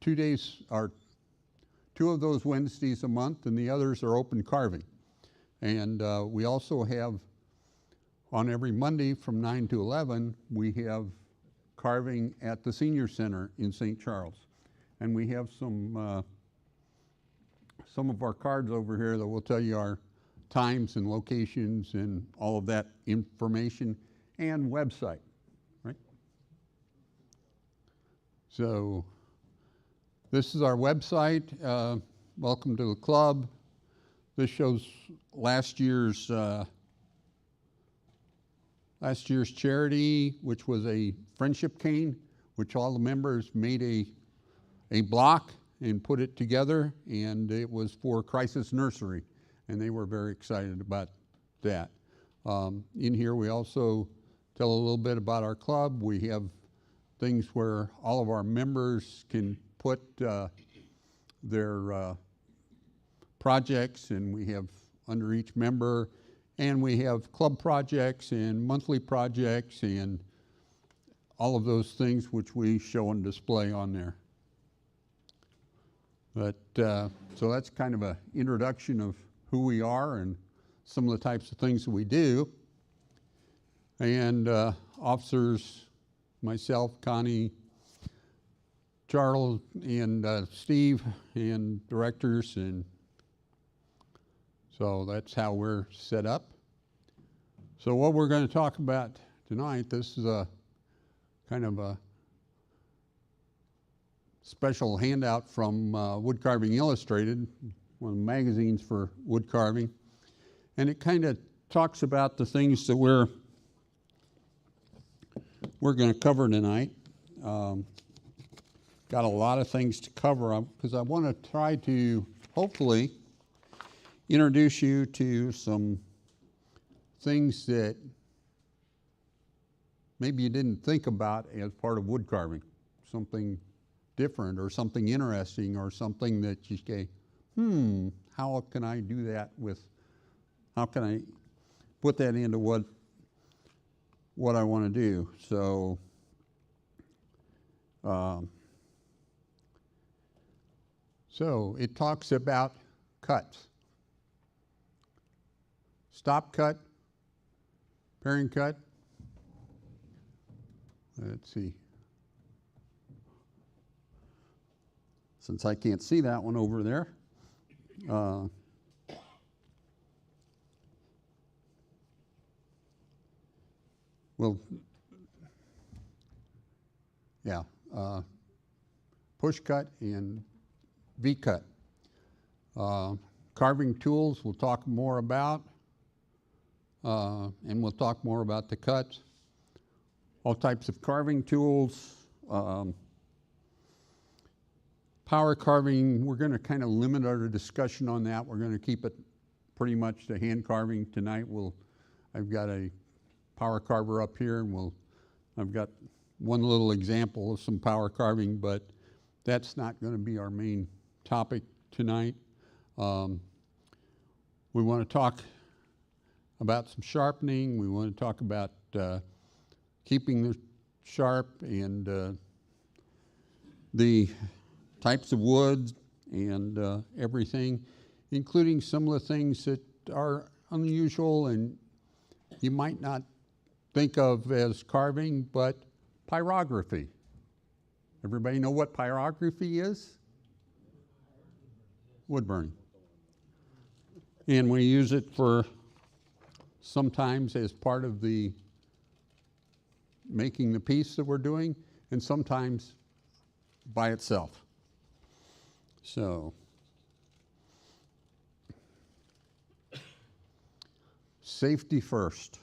2 days, or 2 of those Wednesdays a month, and the others are open carving. And we also have, on every Monday from 9 to 11, we have carving at the Senior Center in St. Charles. And we have some of our cards over here that will tell you our times and locations and all of that information, and website, right? So this is our website. Welcome to the club. This shows last year's charity, which was a friendship cane, which all the members made a block and put it together, and it was for Crisis Nursery, and they were very excited about that. In here we also tell a little bit about our club. We have things where all of our members can put their projects, and we have under each member, and we have club projects and monthly projects and all of those things which we show and display on there. But so that's kind of an introduction of who we are and some of the types of things that we do. And officers, myself, Connie, Charles, and Steve, and directors, and so that's how we're set up. So what we're going to talk about tonight, this is a kind of a special handout from Wood Carving Illustrated, one of the magazines for wood carving, and it kind of talks about the things that we're going to cover tonight. Got a lot of things to cover because I want to try to hopefully introduce you to some things that maybe you didn't think about as part of wood carving, something different or something interesting or something that you say, how can I do that with, how can I put that into what I want to do. So so it talks about cuts. Stop cut, paring cut. Let's see. Since I can't see that one over there. Well, yeah, push cut and V cut. Carving tools we'll talk more about, and we'll talk more about the cuts. All types of carving tools. Power carving, we're going to kind of limit our discussion on that. We're going to keep it pretty much to hand carving tonight. I've got a power carver up here, and I've got one little example of some power carving, but that's not going to be our main topic tonight. We want to talk about some sharpening. We want to talk about keeping the sharp and the types of wood and everything, including some of the things that are unusual and you might not think of as carving, but pyrography. Everybody know what pyrography is? Wood burning. And we use it for sometimes as part of the making the piece that we're doing, and sometimes by itself. So, safety first.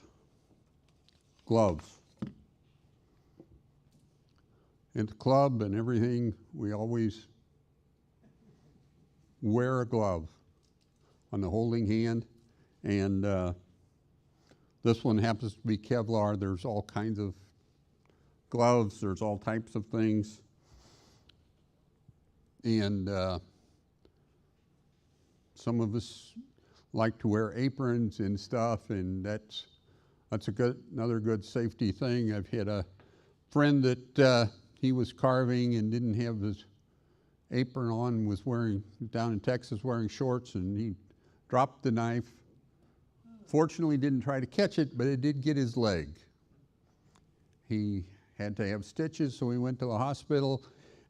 Gloves. At the club and everything, we always wear a glove on the holding hand, and this one happens to be Kevlar. There's all kinds of gloves, there's all types of things, and some of us like to wear aprons and stuff, and that's another good safety thing. I've had a friend that he was carving and didn't have his apron on, was wearing, down in Texas, wearing shorts, and he dropped the knife. Fortunately, didn't try to catch it, but it did get his leg. He had to have stitches, so he went to the hospital,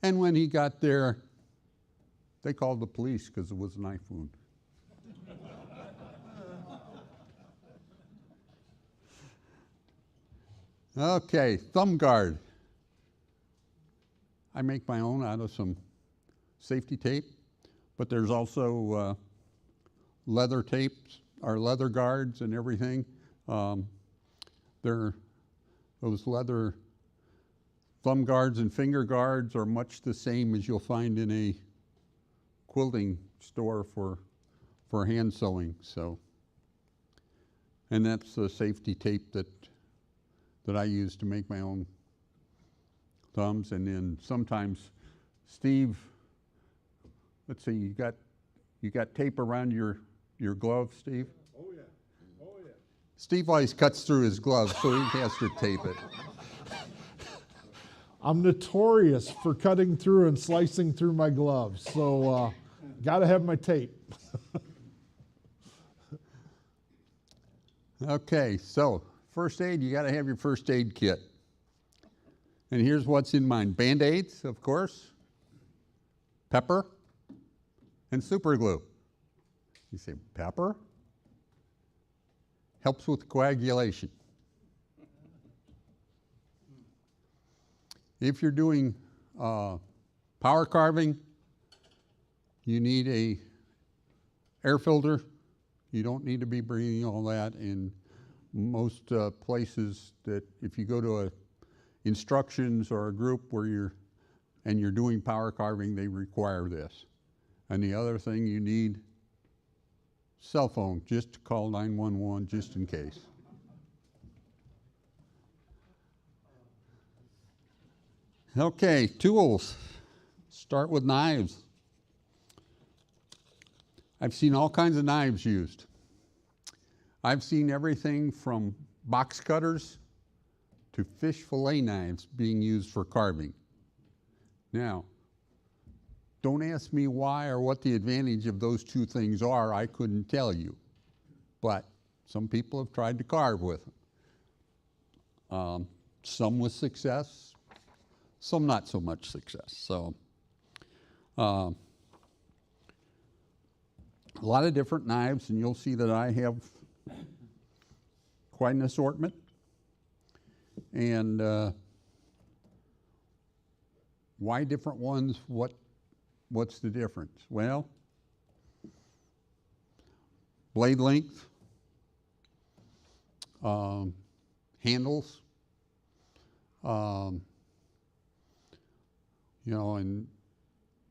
and when he got there, they called the police because it was a knife wound. Okay, thumb guard. I make my own out of some safety tape, but there's also leather tapes, or leather guards and everything. Those leather thumb guards and finger guards are much the same as you'll find in a quilting store for hand sewing. So, and that's the safety tape that I use to make my own thumbs. And then sometimes, Steve, let's see, you got tape around your glove, Steve? Oh yeah, oh yeah. Steve always cuts through his glove, so he has to tape it. I'm notorious for cutting through and slicing through my gloves, so got to have my tape. Okay, so first aid, you got to have your first aid kit. And here's what's in mine. Band-Aids, of course, pepper, and super glue. You say, pepper? Helps with coagulation. If you're doing power carving, you need a air filter. You don't need to be breathing all that. In most places that if you go to instructions or a group where you're doing power carving, they require this. And the other thing, you need cell phone, just to call 911 just in case. Okay, tools. Start with knives. I've seen all kinds of knives used. I've seen everything from box cutters to fish fillet knives being used for carving. Now, don't ask me why or what the advantage of those two things are. I couldn't tell you. But some people have tried to carve with them. Some with success, some not so much success. So, a lot of different knives, and you'll see that I have quite an assortment. And why different ones? What's the difference? Well, blade length, handles, you know, and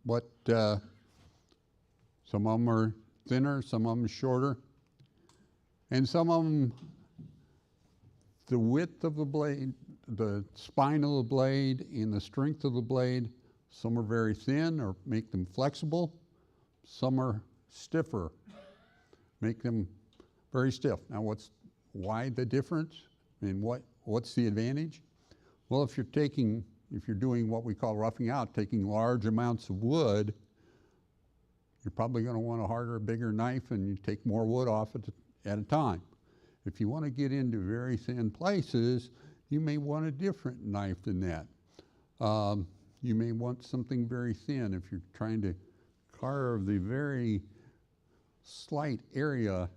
what some of them are thinner, some of them shorter, and some of them, the width of the blade, the spine of the blade, and the strength of the blade, some are very thin or make them flexible. Some are stiffer, make them very stiff. Now, why the difference? And what's the advantage? Well, if you're doing what we call roughing out, taking large amounts of wood, you're probably going to want a harder, bigger knife, and you take more wood off at a time. If you want to get into very thin places, you may want a different knife than that. You may want something very thin if you're trying to carve the very slight area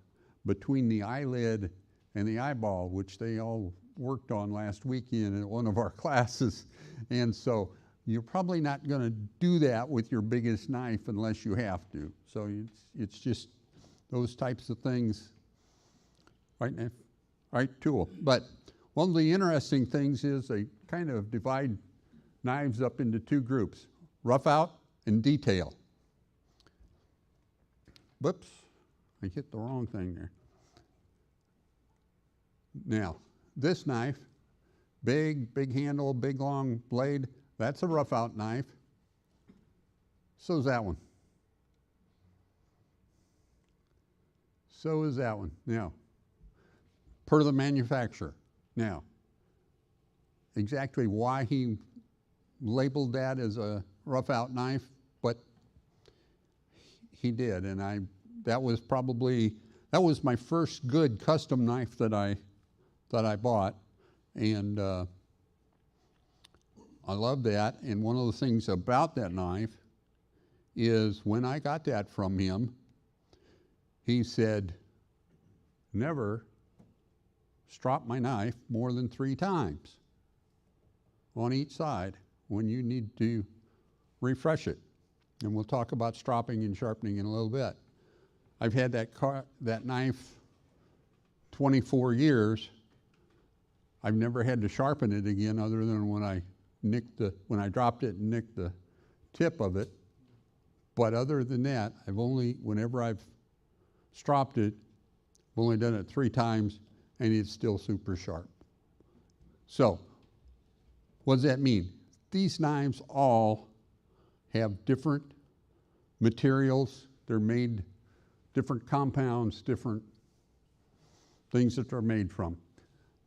between the eyelid and the eyeball, which they all worked on last weekend at one of our classes. And so you're probably not going to do that with your biggest knife unless you have to. So it's just those types of things, right tool. But one of the interesting things is they kind of divide knives up into two groups, rough out and detail. Whoops, I hit the wrong thing there. Now, this knife, big handle, big long blade, that's a rough out knife. So is that one. So is that one. Now, per the manufacturer. Now, exactly why he labeled that as a rough out knife, but he did, and that was my first good custom knife that I bought, and I love that. And one of the things about that knife is when I got that from him, he said, never strop my knife more than 3 times on each side when you need to refresh it. And we'll talk about stropping and sharpening in a little bit. I've had that knife 24 years. I've never had to sharpen it again other than when I dropped it and nicked the tip of it. But other than that, whenever I've stropped it, I've only done it 3 times, and it's still super sharp. So, what does that mean? These knives all have different materials. They're made different compounds, different things that they're made from.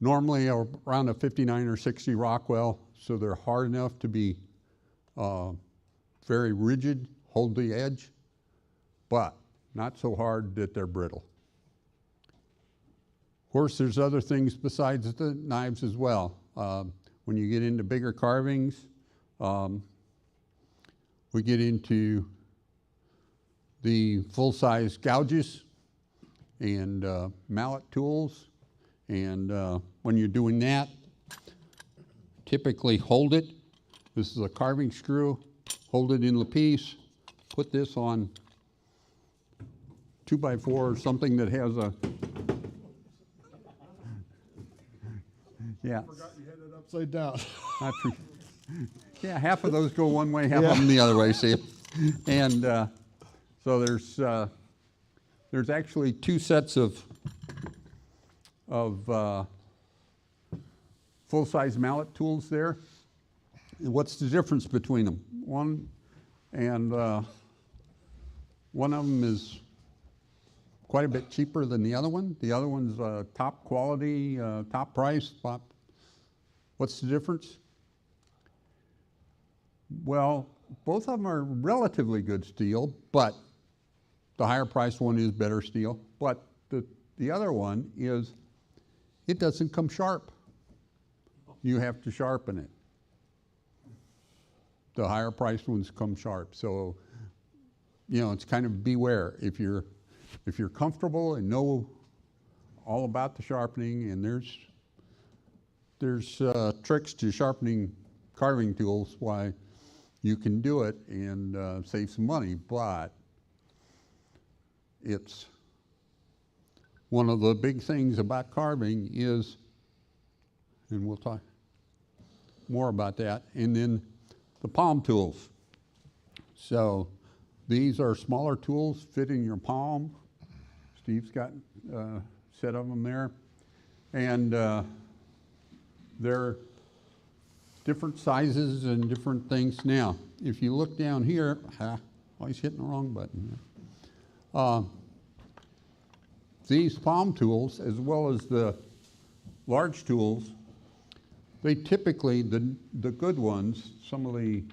Normally around a 59 or 60 Rockwell, so they're hard enough to be very rigid, hold the edge, but not so hard that they're brittle. Of course, there's other things besides the knives as well. When you get into bigger carvings, we get into the full-size gouges and mallet tools. And when you're doing that, typically hold it. This is a carving screw. Hold it in the piece. Put this on 2x4 or something that has a... Yeah. I forgot you had it upside down. Yeah, half of those go one way, half of them the other way, see? And so there's actually 2 sets of full-size mallet tools there. And what's the difference between them? One of them is quite a bit cheaper than the other one. The other one's top quality, top price. What's the difference? Well, both of them are relatively good steel, but the higher priced one is better steel. But the other one is, it doesn't come sharp. You have to sharpen it. The higher priced ones come sharp. So, you know, it's kind of beware. If you're comfortable and know all about the sharpening, and there's tricks to sharpening carving tools, why you can do it and save some money, but it's one of the big things about carving is, and we'll talk more about that, and then the palm tools. So these are smaller tools, fit in your palm. Steve's got a set of them there. And they're different sizes and different things. Now, if you look down here, always hitting the wrong button here. These palm tools, as well as the large tools, they typically, the good ones, some of the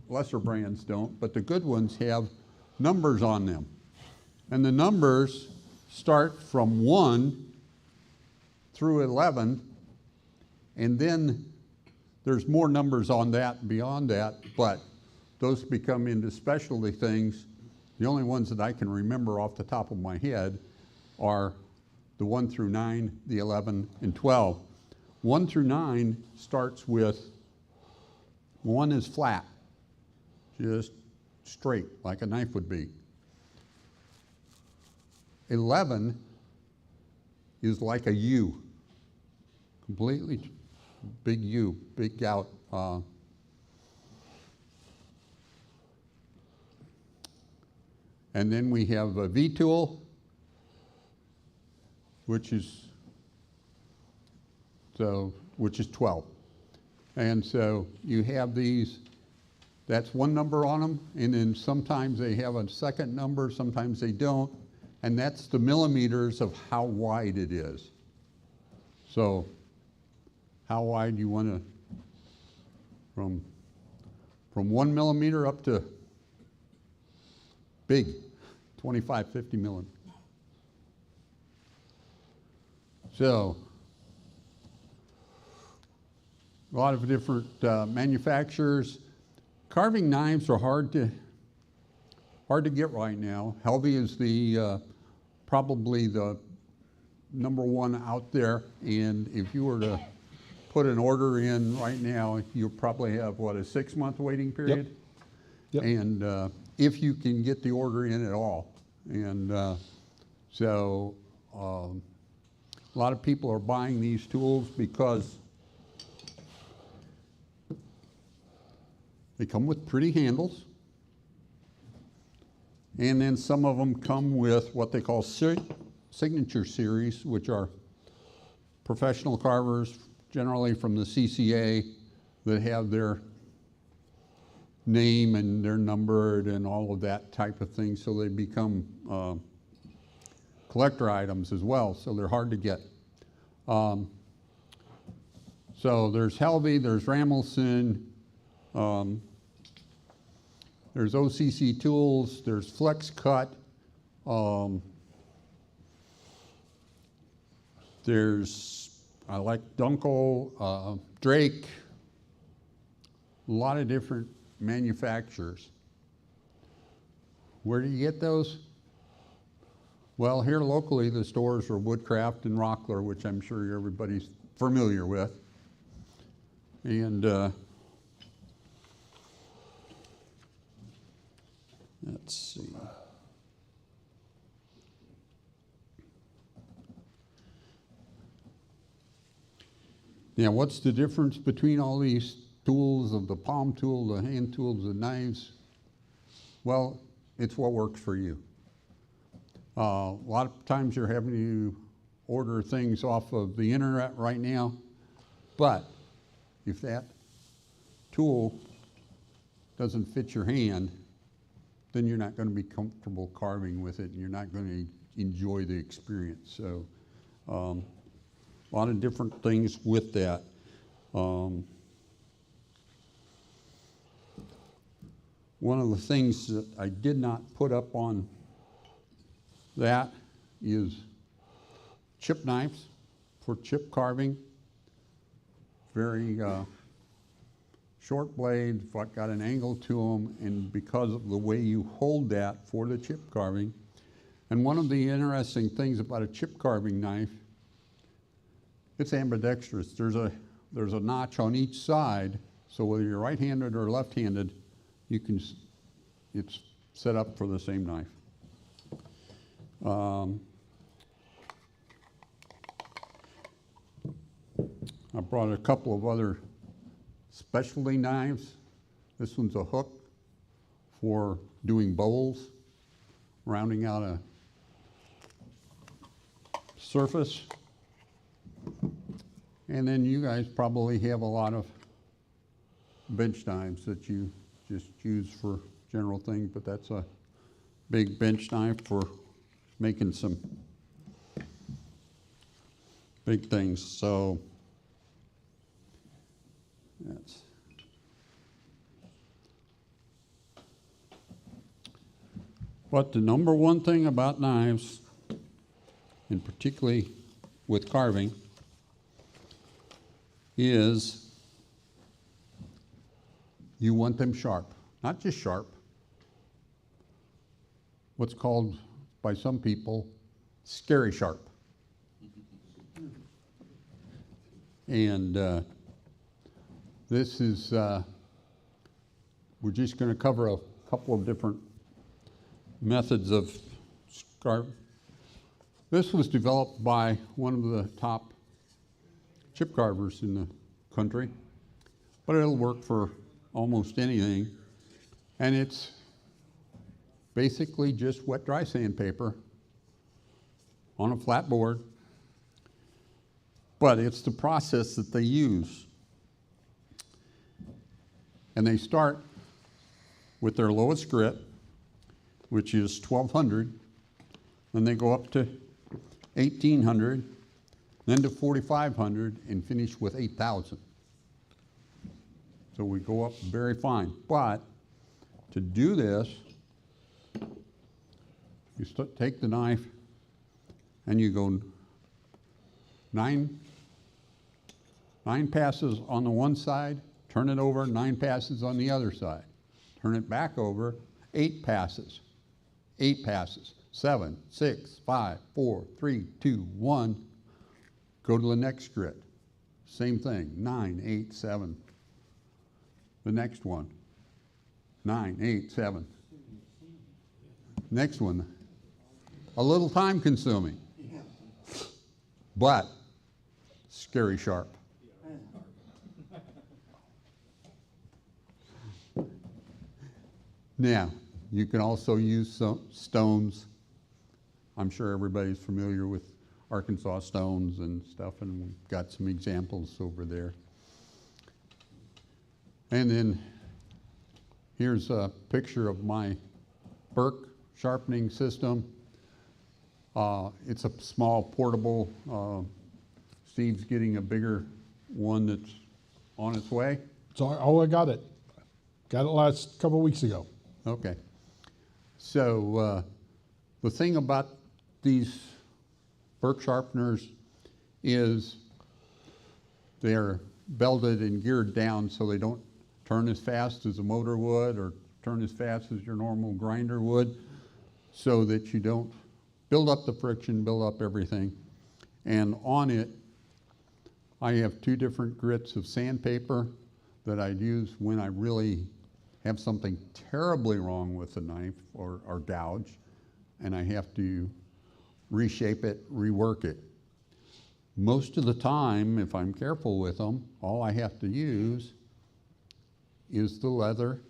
lesser brands don't, but the good ones have numbers on them. And the numbers start from 1 through 11, and then there's more numbers on that beyond that, but those become into specialty things. The only ones that I can remember off the top of my head are the 1 through 9, the 11, and 12. 1 through 9 starts with, 1 is flat, just straight, like a knife would be. 11 is like a U, completely big U, big out. And then we have a V tool, which is 12. And so you have these, that's one number on them, and then sometimes they have a second number, sometimes they don't, and that's the millimeters of how wide it is. So how wide you want to, from 1 millimeter up to big, 25, 50 millimeters. So a lot of different manufacturers. Carving knives are hard to get right now. Helvey is the probably the #1 out there, and if you were to put an order in right now, you'll probably have, what, a 6-month waiting period? Yep. And if you can get the order in at all. And so a lot of people are buying these tools because they come with pretty handles. And then some of them come with what they call signature series, which are professional carvers, generally from the CCA, that have their name and they're numbered and all of that type of thing, so they become collector items as well, so they're hard to get. So there's Helvey, there's Ramelson, there's OCC Tools, there's Flex Cut, I like Dunkel, Drake, a lot of different manufacturers. Where do you get those? Well, here locally, the stores are Woodcraft and Rockler, which I'm sure everybody's familiar with. And let's see. Now, what's the difference between all these tools, of the palm tool, the hand tools, the knives? Well, it's what works for you. A lot of times you're having to order things off of the internet right now, but if that tool doesn't fit your hand, then you're not going to be comfortable carving with it, and you're not going to enjoy the experience. So a lot of different things with that. One of the things that I did not put up on that is chip knives for chip carving. Very short blades, but got an angle to them, and because of the way you hold that for the chip carving. And one of the interesting things about a chip carving knife, it's ambidextrous. There's a notch on each side, so whether you're right-handed or left-handed, you can, it's set up for the same knife. I brought a couple of other specialty knives. This one's a hook for doing bowls, rounding out a surface. And then you guys probably have a lot of bench knives that you just use for general things, but that's a big bench knife for making some big things. So that's but the number one thing about knives, and particularly with carving, is you want them sharp. Not just sharp, what's called by some people scary sharp. And this is, we're just going to cover a couple of different methods of carve. This was developed by one of the top chip carvers in the country, but it'll work for almost anything. And it's basically just wet dry sandpaper on a flat board, but it's the process that they use. And they start with their lowest grit, which is 1200, then they go up to 1800, then to 4500, and finish with 8000. So we go up very fine. But to do this, you take the knife and you go nine passes on the one side, turn it over, 9 passes on the other side. Turn it back over, 8 passes. 8 passes. 7, 6, 5, 4, 3, 2, 1. Go to the next grit. Same thing. 9, 8, 7. The next one. 9, 8, 7. Next one. A little time consuming, but scary sharp. Now, you can also use some stones. I'm sure everybody's familiar with Arkansas stones and stuff, and we've got some examples over there. And then here's a picture of my Burke sharpening system. It's a small portable. Steve's getting a bigger one that's on its way. So I got it. Got it last couple of weeks ago. Okay. So the thing about these Burke sharpeners is they're belted and geared down so they don't turn as fast as a motor would or turn as fast as your normal grinder would, so that you don't build up the friction, build up everything. And on it, I have 2 different grits of sandpaper that I use when I really have something terribly wrong with the knife or gouge, and I have to reshape it, rework it. Most of the time, if I'm careful with them, all I have to use is the leather,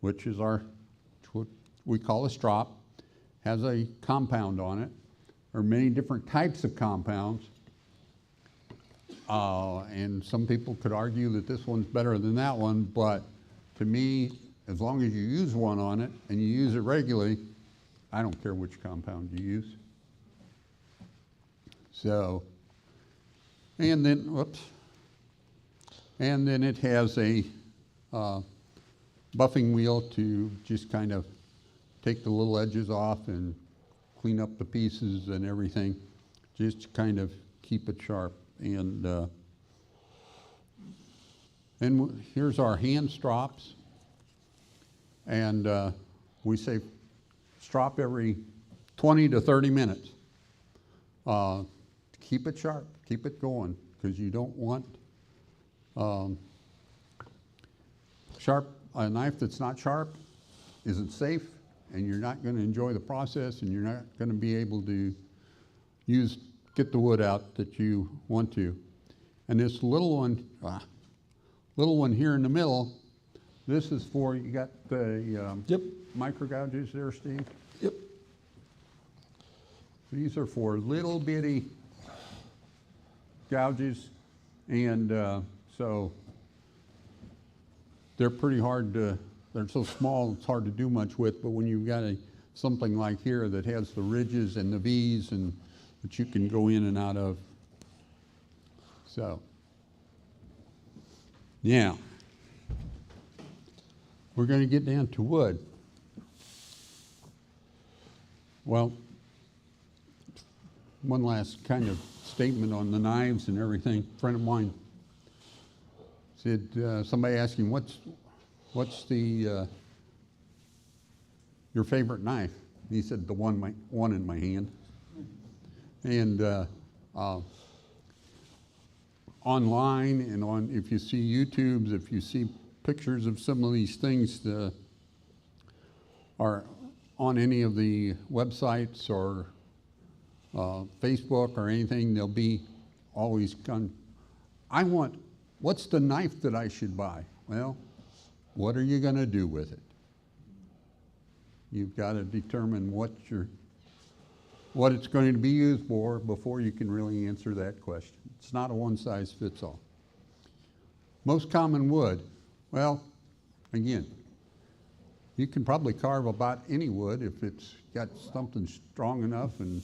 which is what we call a strop, has a compound on it. There are many different types of compounds, and some people could argue that this one's better than that one, but to me, as long as you use one on it and you use it regularly, I don't care which compound you use. So, and then, whoops, and then it has a buffing wheel to just kind of take the little edges off and clean up the pieces and everything, just to kind of keep it sharp. And here's our hand strops. And we say strop every 20 to 30 minutes. Keep it sharp, keep it going, because you don't want a knife that's not sharp isn't safe, and you're not going to enjoy the process, and you're not going to be able to get the wood out that you want to. And this little one here in the middle, this is for, you got the micro gouges there, Steve? Yep. These are for little bitty gouges, and so they're pretty hard to, they're so small it's hard to do much with, but when you've got something like here that has the ridges and the V's and that you can go in and out of. So, yeah. We're going to get down to wood. Well, one last kind of statement on the knives and everything. A friend of mine said, somebody asked him, what's the your favorite knife? And he said, the one in my hand. And online and if you see YouTubes, if you see pictures of some of these things are on any of the websites or Facebook or anything, they'll be always what's the knife that I should buy? Well, what are you going to do with it? You've got to determine what it's going to be used for before you can really answer that question. It's not a one-size-fits-all. Most common wood, well, again, you can probably carve about any wood if it's got something strong enough and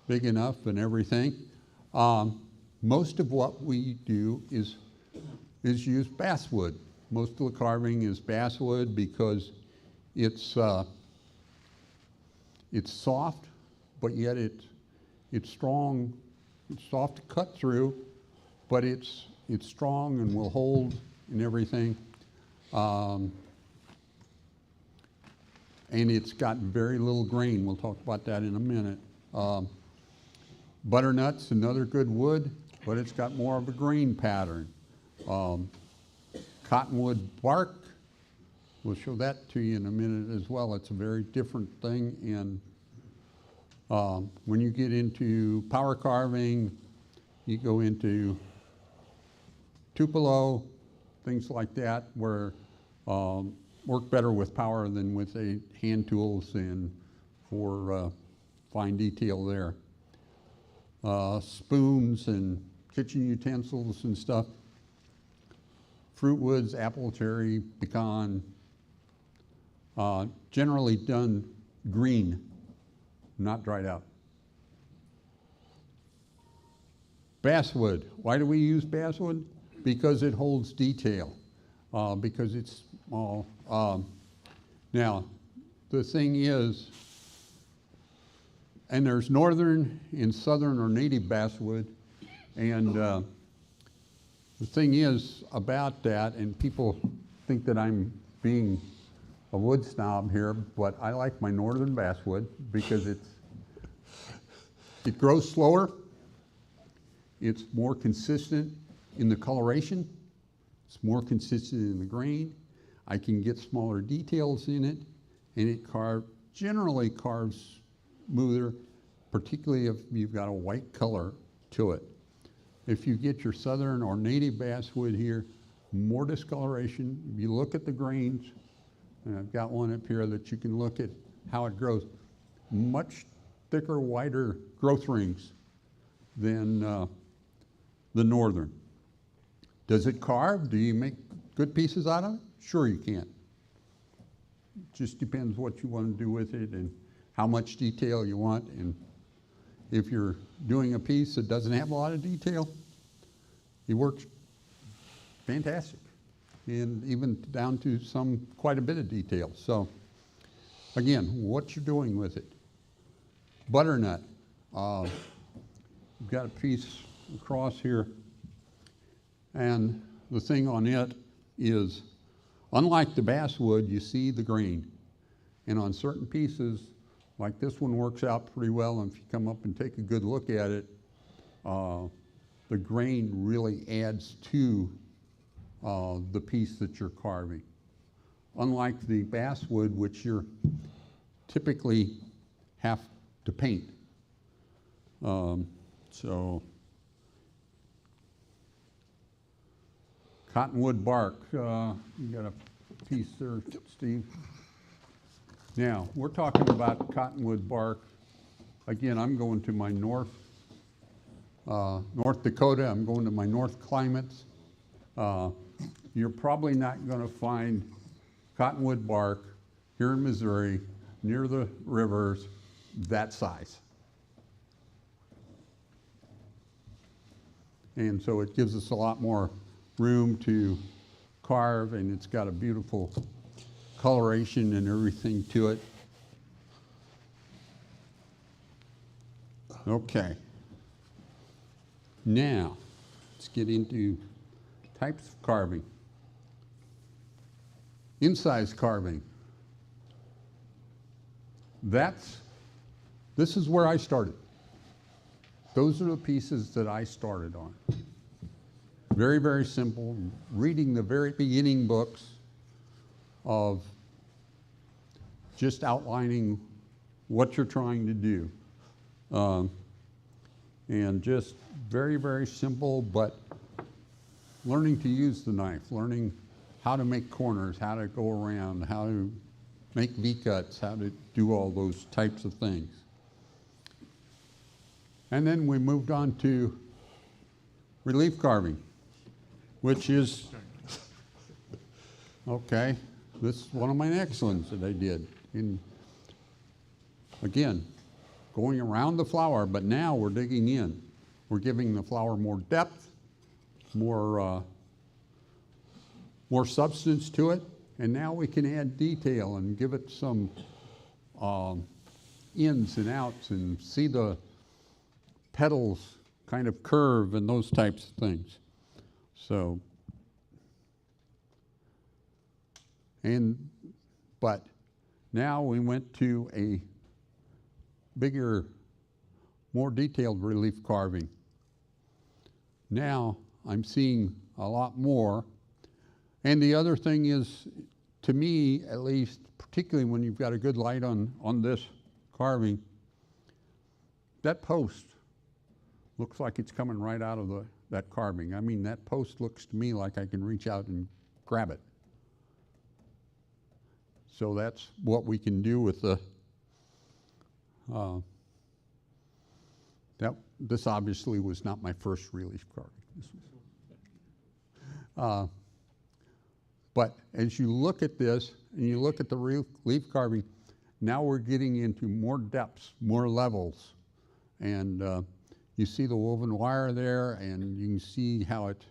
big enough and everything. Most of what we do is use basswood. Most of the carving is basswood because it's soft, but yet it's strong. It's soft to cut through, but it's strong and will hold and everything. And it's got very little grain. We'll talk about that in a minute. Butternut's another good wood, but it's got more of a grain pattern. Cottonwood bark, we'll show that to you in a minute as well. It's a very different thing. And when you get into power carving, you go into Tupelo, things like that, where work better with power than with hand tools and for fine detail there. Spoons and kitchen utensils and stuff. Fruit woods, apple, cherry, pecan, generally done green, not dried out. Basswood, why do we use basswood? Because it holds detail, because it's small. Now, the thing is, and there's northern and southern or native basswood, and the thing is about that, and people think that I'm being a wood snob here, but I like my northern basswood because it grows slower, it's more consistent in the coloration, it's more consistent in the grain, I can get smaller details in it, and it generally carves smoother, particularly if you've got a white color to it. If you get your southern or native basswood here, more discoloration. If you look at the grains, and I've got one up here that you can look at how it grows, much thicker, wider growth rings than the northern. Does it carve? Do you make good pieces out of it? Sure you can. just depends what you want to do with it and how much detail you want. And if you're doing a piece that doesn't have a lot of detail, it works fantastic. And even down to quite a bit of detail. So again, what you're doing with it. Butternut. We've got a piece across here, and the thing on it is, unlike the basswood, you see the grain. And on certain pieces, like this one works out pretty well, and if you come up and take a good look at it, the grain really adds to the piece that you're carving. Unlike the basswood, which you're typically have to paint. So cottonwood bark, you got a piece there, Steve. Now, we're talking about cottonwood bark. Again, I'm going to my North Dakota, I'm going to my north climates. You're probably not going to find cottonwood bark here in Missouri, near the rivers, that size. And so it gives us a lot more room to carve, and it's got a beautiful coloration and everything to it. Okay. Now, let's get into types of carving. Incise carving. This is where I started. Those are the pieces that I started on. Very, very simple. Reading the very beginning books of just outlining what you're trying to do. And just very, very simple, but learning to use the knife, learning how to make corners, how to go around, how to make V-cuts, how to do all those types of things. And then we moved on to relief carving, which is, okay, this is one of my next ones that I did. Again, going around the flower, but now we're digging in. We're giving the flower more depth, more substance to it, and now we can add detail and give it some ins and outs and see the petals kind of curve and those types of things. So, but now we went to a bigger, more detailed relief carving. Now I'm seeing a lot more. And the other thing is, to me at least, particularly when you've got a good light on this carving, that post looks like it's coming right out of that carving. I mean, that post looks to me like I can reach out and grab it. So that's what we can do with the, this obviously was not my first relief carving. But as you look at this, and you look at the relief carving, now we're getting into more depths, more levels. And you see the woven wire there, and you can see how it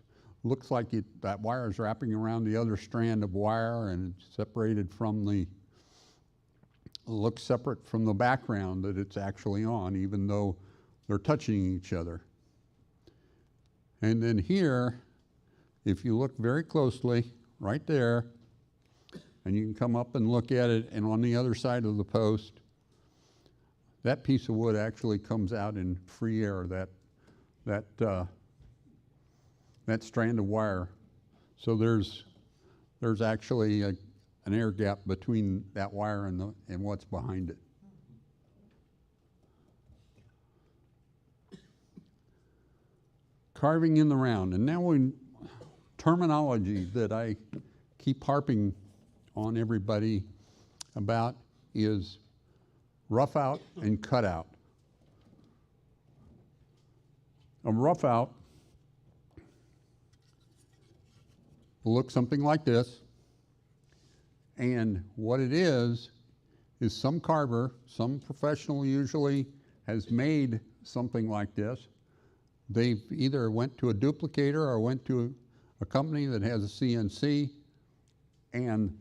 looks like that wire is wrapping around the other strand of wire, and it's separated from looks separate from the background that it's actually on, even though they're touching each other. And then here, if you look very closely, right there, and you can come up and look at it, and on the other side of the post, that piece of wood actually comes out in free air, that strand of wire. So there's actually an air gap between that wire and what's behind it. Carving in the round, and now terminology that I keep harping on everybody about is rough out and cut out. A rough out will look something like this, And what it is some carver, some professional usually, has made something like this. They've either went to a duplicator or went to a company that has a CNC, and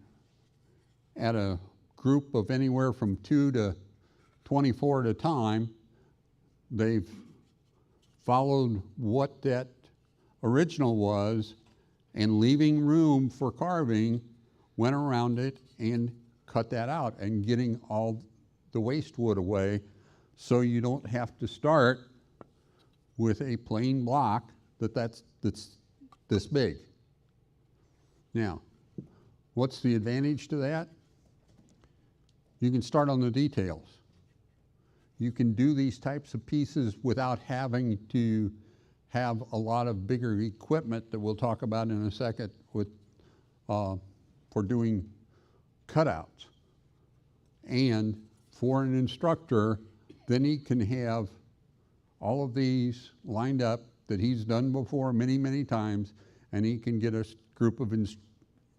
at a group of anywhere from 2 to 24 at a time, they've followed what that original was, and leaving room for carving, went around it and cut that out, and getting all the waste wood away, so you don't have to start with a plain block that's this big. Now, what's the advantage to that? You can start on the details. You can do these types of pieces without having to have a lot of bigger equipment that we'll talk about in a second with, for doing cutouts. And for an instructor, then he can have all of these lined up that he's done before many, many times, and he can get a group of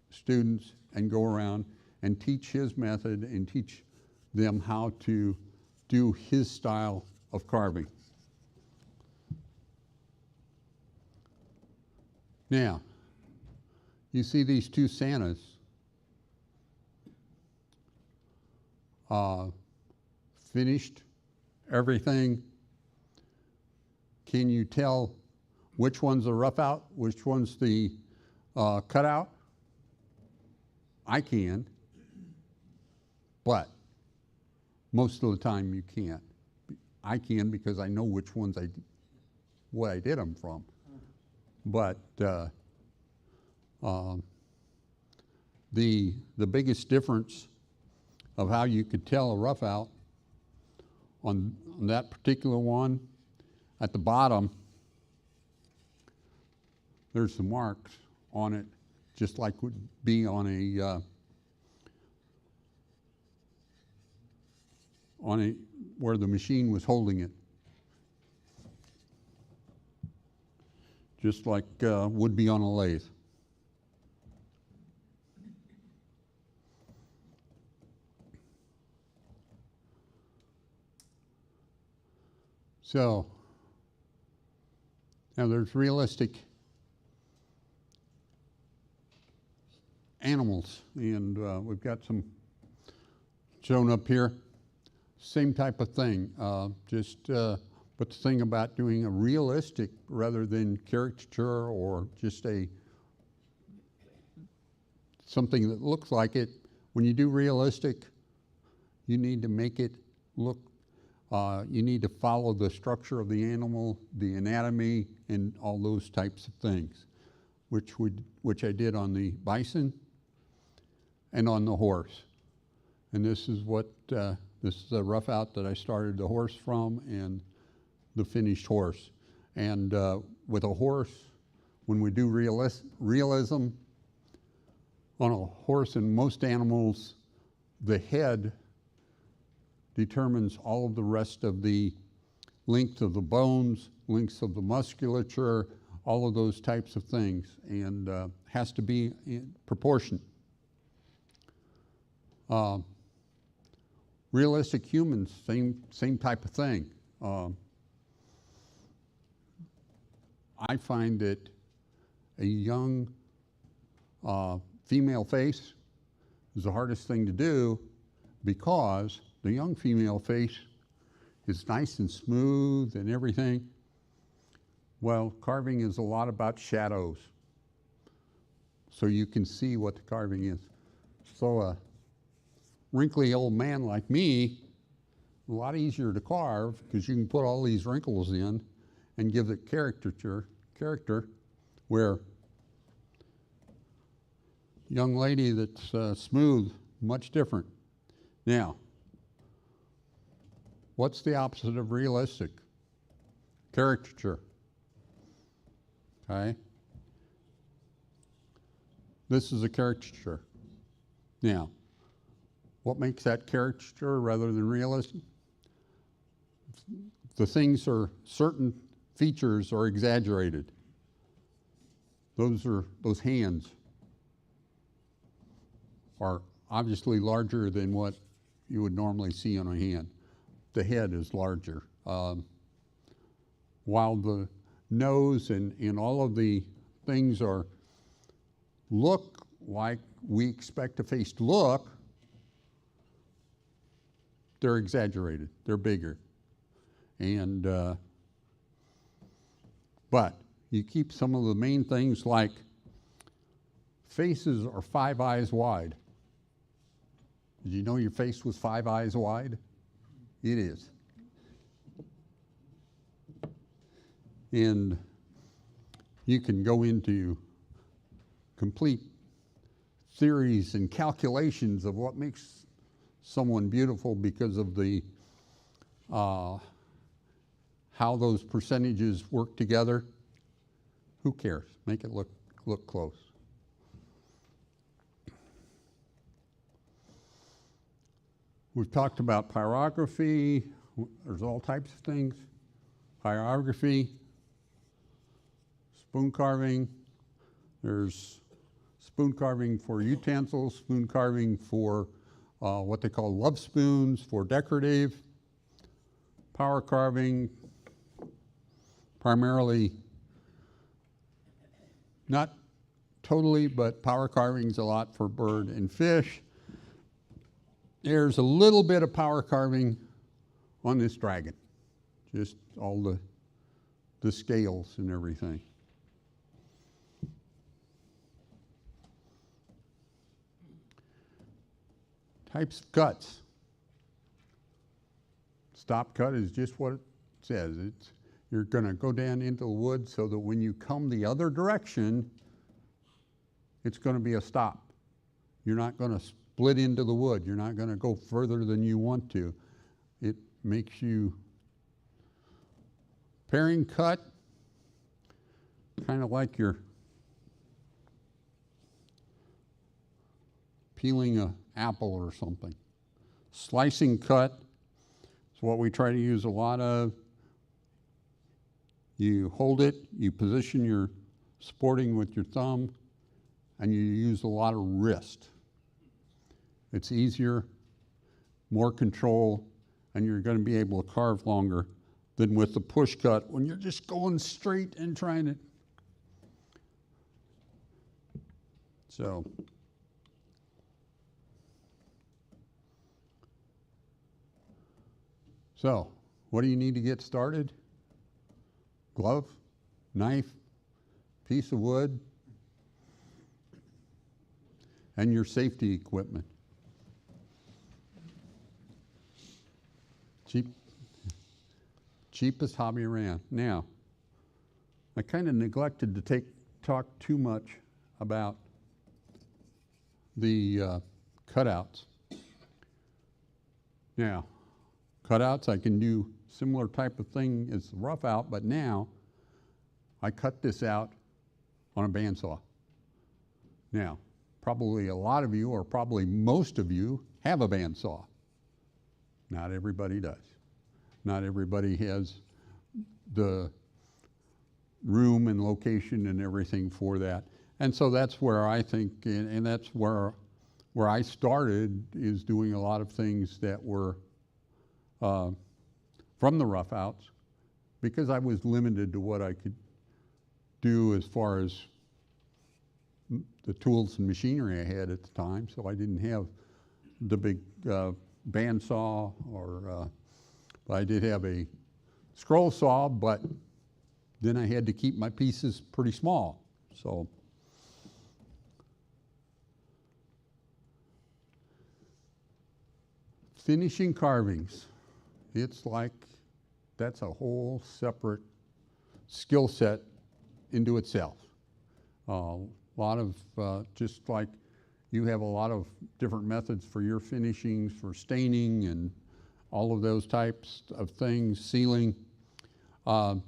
students and go around and teach his method and teach them how to do his style of carving. Now, you see these two Santas. Finished everything. Can you tell which one's a rough out, which one's the cutout? I can, but most of the time you can't. I can because I know which ones what I did them from. But the biggest difference of how you could tell a rough out on that particular one, at the bottom, there's some marks on it, just like would be on a where the machine was holding it, just like would be on a lathe. So now there's realistic animals, and we've got some shown up here. Same type of thing, but the thing about doing a realistic rather than caricature or just something that looks like it, when you do realistic, you need to make it look, you need to follow the structure of the animal, the anatomy, and all those types of things, which I did on the bison and on the horse. And this is what, this is a rough out that I started the horse from and the finished horse. And with a horse, when we do realism, on a horse and most animals, the head determines all of the rest of the length of the bones, lengths of the musculature, all of those types of things, and has to be in proportion. Realistic humans, same type of thing. I find that a young female face is the hardest thing to do because the young female face is nice and smooth and everything. Well, carving is a lot about shadows, so you can see what the carving is. So a wrinkly old man like me, a lot easier to carve because you can put all these wrinkles in and give it character, where young lady that's smooth, much different. Now, what's the opposite of realistic? Caricature. Okay? This is a caricature. Now, what makes that caricature rather than realistic? The things are, certain features are exaggerated. Those hands are obviously larger than what you would normally see on a hand. The head is larger. While the nose and all of the things look like we expect a face to look, they're exaggerated, they're bigger. And, but you keep some of the main things like faces are 5 eyes wide. Did you know your face was 5 eyes wide? It is. And you can go into complete theories and calculations of what makes someone beautiful because of the how those percentages work together. Who cares? Make it look close. We've talked about pyrography. There's all types of things. Pyrography, spoon carving. There's spoon carving for utensils, spoon carving for what they call love spoons for decorative. Power carving, primarily, not totally, but power carving's a lot for bird and fish. There's a little bit of power carving on this dragon, just all the scales and everything. Types of cuts. Stop cut is just what it says. You're going to go down into the wood so that when you come the other direction, it's going to be a stop. You're not going to split into the wood. You're not going to go further than you want to. It makes you paring cut, kind of like you're peeling an apple or something. Slicing cut is what we try to use a lot of. You hold it, you position your supporting with your thumb, and you use a lot of wrist. It's easier, more control, and you're going to be able to carve longer than with the push cut when you're just going straight and trying to. So, what do you need to get started? Glove, knife, piece of wood, and your safety equipment. Cheapest hobby around. Now, I kind of neglected to talk too much about the cutouts. Now, cutouts, I can do similar type of thing as the rough out, but now I cut this out on a bandsaw. Now, probably a lot of you, or probably most of you, have a bandsaw. Not everybody does. Not everybody has the room and location and everything for that. And so that's where I think, and that's where I started, is doing a lot of things that were from the rough outs, because I was limited to what I could do as far as the tools and machinery I had at the time. So I didn't have the big bandsaw, or I did have a scroll saw, but then I had to keep my pieces pretty small. So finishing carvings, it's like that's a whole separate skill set into itself. A lot of, just like you have a lot of different methods for your finishings, for staining and all of those types of things, sealing, so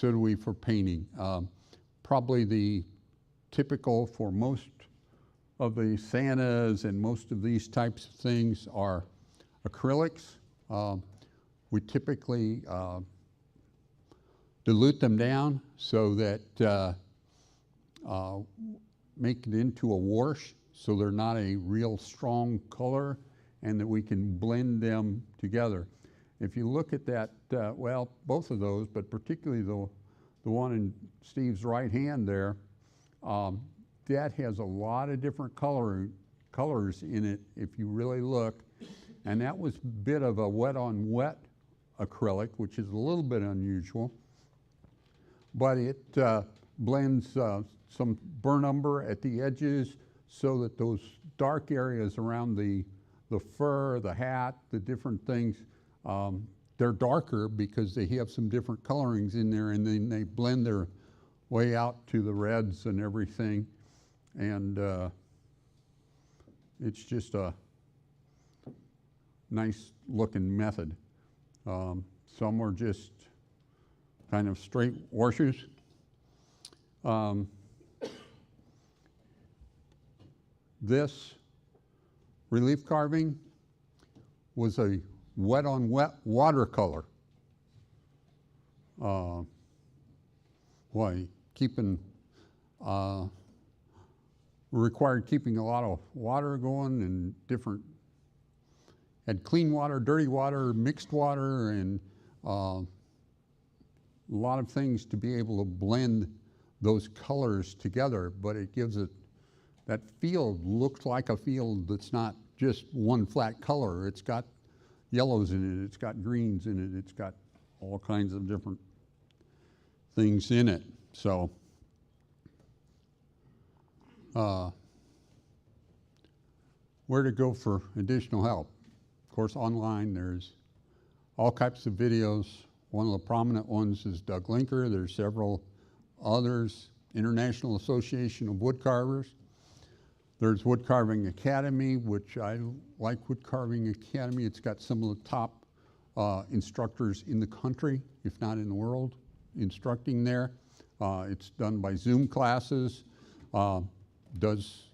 do we for painting. Probably the typical for most of the Santas and most of these types of things are acrylics. We typically dilute them down so that make it into a wash so they're not a real strong color, and that we can blend them together. If you look at that, well, both of those, but particularly the one in Steve's right hand there, that has a lot of different colors in it if you really look. And that was a bit of a wet on wet acrylic, which is a little bit unusual. But it blends some burnt umber at the edges so that those dark areas around the fur, the hat, the different things, they're darker because they have some different colorings in there, and then they blend their way out to the reds and everything. And it's just a nice looking method. Some are just kind of straight washes. This relief carving was a wet on wet watercolor. Required keeping a lot of water going, and different, had clean water, dirty water, mixed water, and a lot of things to be able to blend those colors together, but it gives it, that field looks like a field that's not just one flat color. It's got yellows in it, it's got greens in it, it's got all kinds of different things in it. So where to go for additional help? Of course, online there's all types of videos. One of the prominent ones is Doug Linker. There's several others. International Association of Woodcarvers. There's Woodcarving Academy, which I like Woodcarving Academy. It's got some of the top instructors in the country, if not in the world, instructing there. It's done by Zoom classes. Does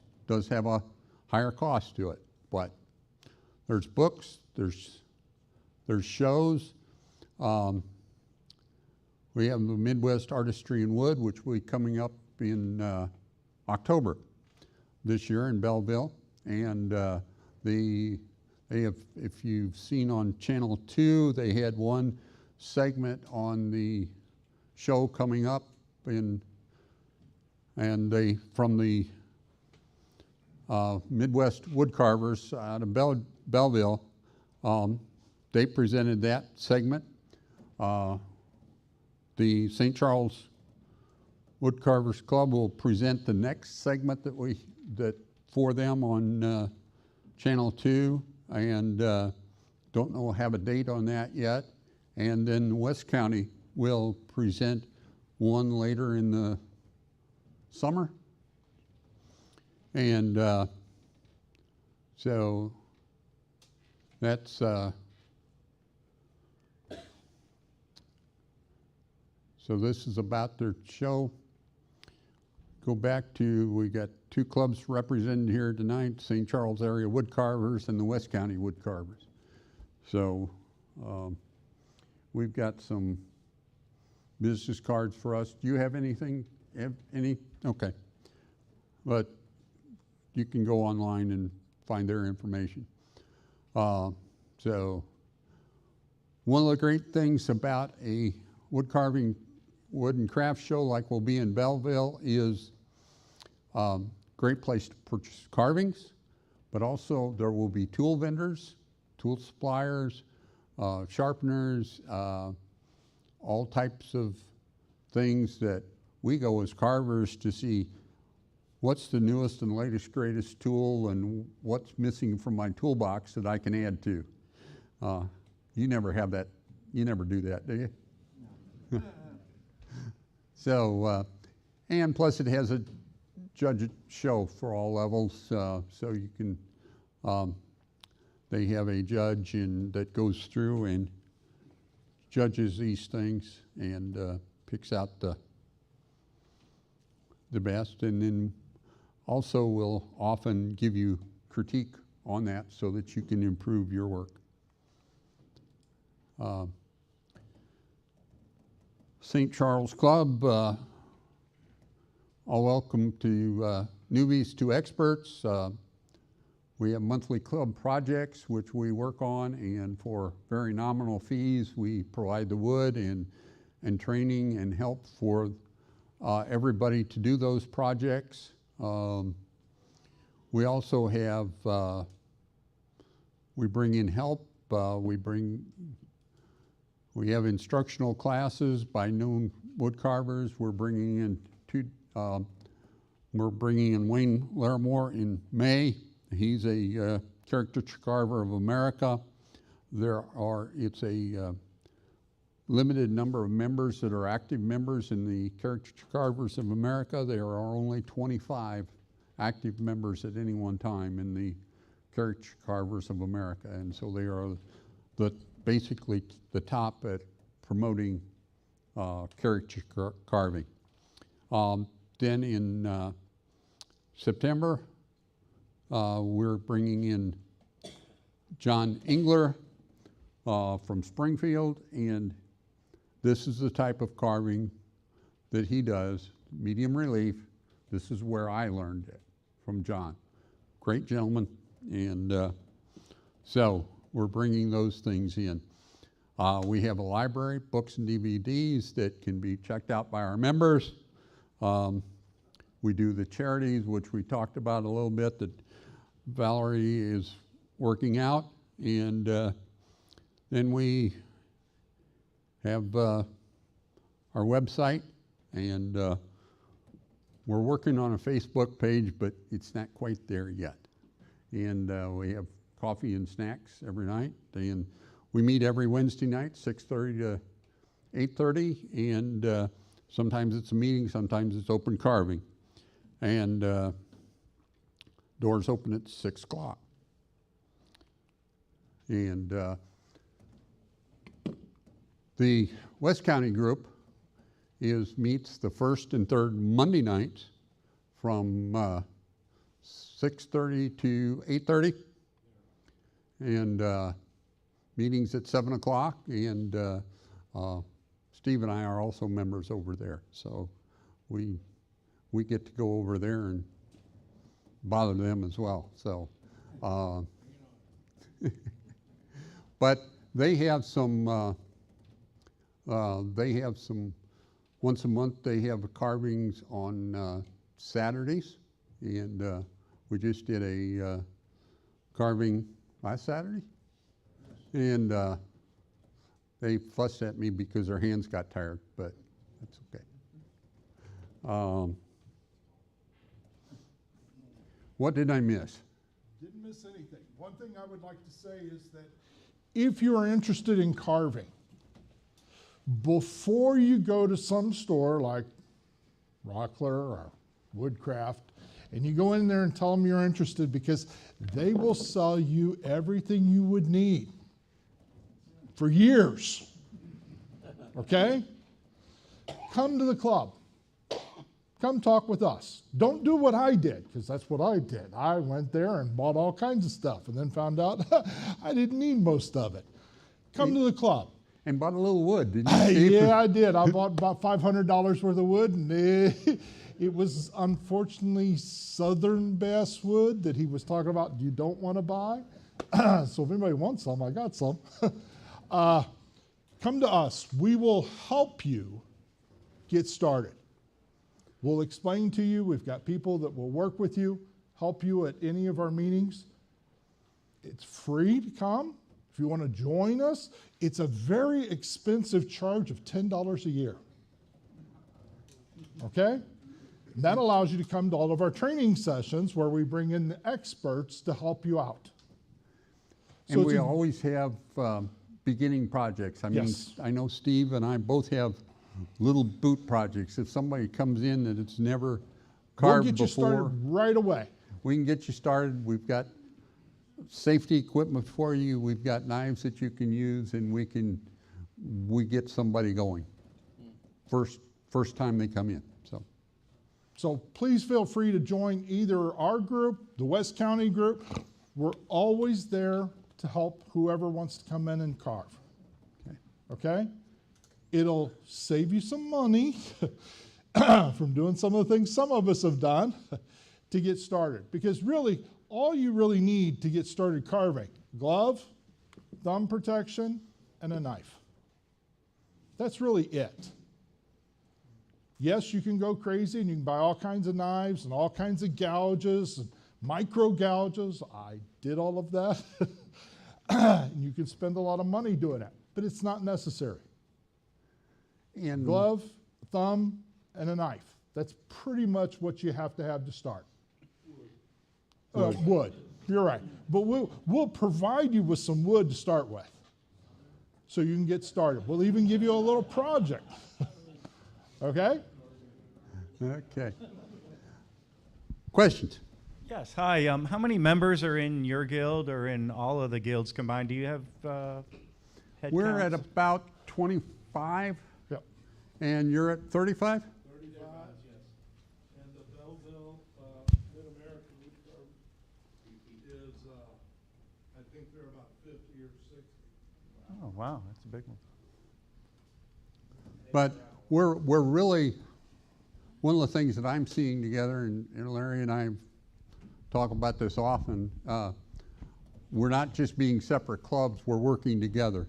have a higher cost to it, but there's books, there's shows. We have the Midwest Artistry in Wood, which will be coming up in October this year in Belleville. And they have, if you've seen on Channel 2, they had one segment on the show coming up, and they, from the Midwest Woodcarvers out of Belleville, they presented that segment. The St. Charles Woodcarvers Club will present the next segment that for them on Channel 2, and don't know, have a date on that yet. And then West County will present one later in the summer. And so that's so this is about their show. Go back to, we got two clubs represented here tonight, St. Charles Area Woodcarvers and the West County Woodcarvers. So we've got some business cards for us. Do you have anything? Any? Okay. But you can go online and find their information. So one of the great things about a woodcarving, wood and craft show like we'll be in Belleville is great place to purchase carvings, but also there will be tool vendors, tool suppliers, sharpeners, all types of things that we go as carvers to see what's the newest and latest, greatest tool, and what's missing from my toolbox that I can add to. You never have that, you never do that, do you? No. So, and plus it has a judge show for all levels, so you can, they have a judge that goes through and judges these things and picks out the best, and then also will often give you critique on that so that you can improve your work. St. Charles Club, all welcome to newbies to experts. We have monthly club projects which we work on, and for very nominal fees we provide the wood and training and help for everybody to do those projects. We also have, we bring in help. We have instructional classes by known wood carvers. We're bringing in Wayne Larimore in May. He's a caricature carver of America. It's a limited number of members that are active members in the Caricature Carvers of America. There are only 25 active members at any one time in the Caricature Carvers of America, and so they are basically the top at promoting caricature carving. Then in September, we're bringing in John Engler from Springfield, and this is the type of carving that he does, medium relief. This is where I learned it from John. Great gentleman, and so we're bringing those things in. We have a library, books and DVDs that can be checked out by our members. We do the charities, which we talked about a little bit, that Valerie is working out, and then we have our website, and we're working on a Facebook page, but it's not quite there yet. And we have coffee and snacks every night, and we meet every Wednesday night, 6:30 to 8:30, and sometimes it's a meeting, sometimes it's open carving. And doors open at 6 o'clock. And the West County group meets the first and third Monday nights from 6:30 to 8:30, and meetings at 7 o'clock, and Steve and I are also members over there, so we get to go over there and bother them as well. So, but they have some once a month they have carvings on Saturdays, and we just did a carving last Saturday, and they fussed at me because their hands got tired, but that's okay. What did I miss? Didn't miss anything. One thing I would like to say is that if you are interested in carving, before you go to some store like Rockler or Woodcraft, and you go in there and tell them you're interested, because they will sell you everything you would need for years. Okay? Come to the club. Come talk with us. Don't do what I did, because that's what I did. I went there and bought all kinds of stuff and then found out I didn't need most of it. Come to the club. And bought a little wood, didn't you, Steve? Yeah, I did. I bought about $500 worth of wood, and it was unfortunately southern basswood that he was talking about you don't want to buy. So if anybody wants some, I got some. Come to us. We will help you get started. We'll explain to you. We've got people that will work with you, help you at any of our meetings. It's free to come. If you want to join us, it's a very expensive charge of $10 a year. Okay? That allows you to come to all of our training sessions where we bring in the experts to help you out. And we always have beginning projects. I mean, Yes. I know Steve and I both have little boot projects. If somebody comes in that it's never carved We'll get you before, started right away. we can get you started. We've got safety equipment for you. We've got knives that you can use, and we get somebody going first time they come in. So please feel free to join either our group, the West County group. We're always there to help whoever wants to come in and carve. Okay? It'll save you some money from doing some of the things some of us have done. to get started. Because really, all you really need to get started carving, glove, thumb protection, and a knife. That's really it. Yes, you can go crazy and you can buy all kinds of knives and all kinds of gouges and micro gouges. I did all of that. And you can spend a lot of money doing that, but it's not necessary. And glove, thumb, and a knife. That's pretty much what you have to start. Wood. You're right. But we'll provide you with some wood to start with, so you can get started. We'll even give you a little project. Okay? Okay. Questions? Yes, hi. How many members are in your guild or in all of the guilds combined? Do you have head We're counts? at about 25. Yep. And you're at 35? 35, yes. And the Belleville Mid-American Woodcarver is, I think they're about 50 or 60. Oh, wow, that's a big one. But we're really, one of the things that I'm seeing together, and Larry and I talk about this often, we're not just being separate clubs, we're working together.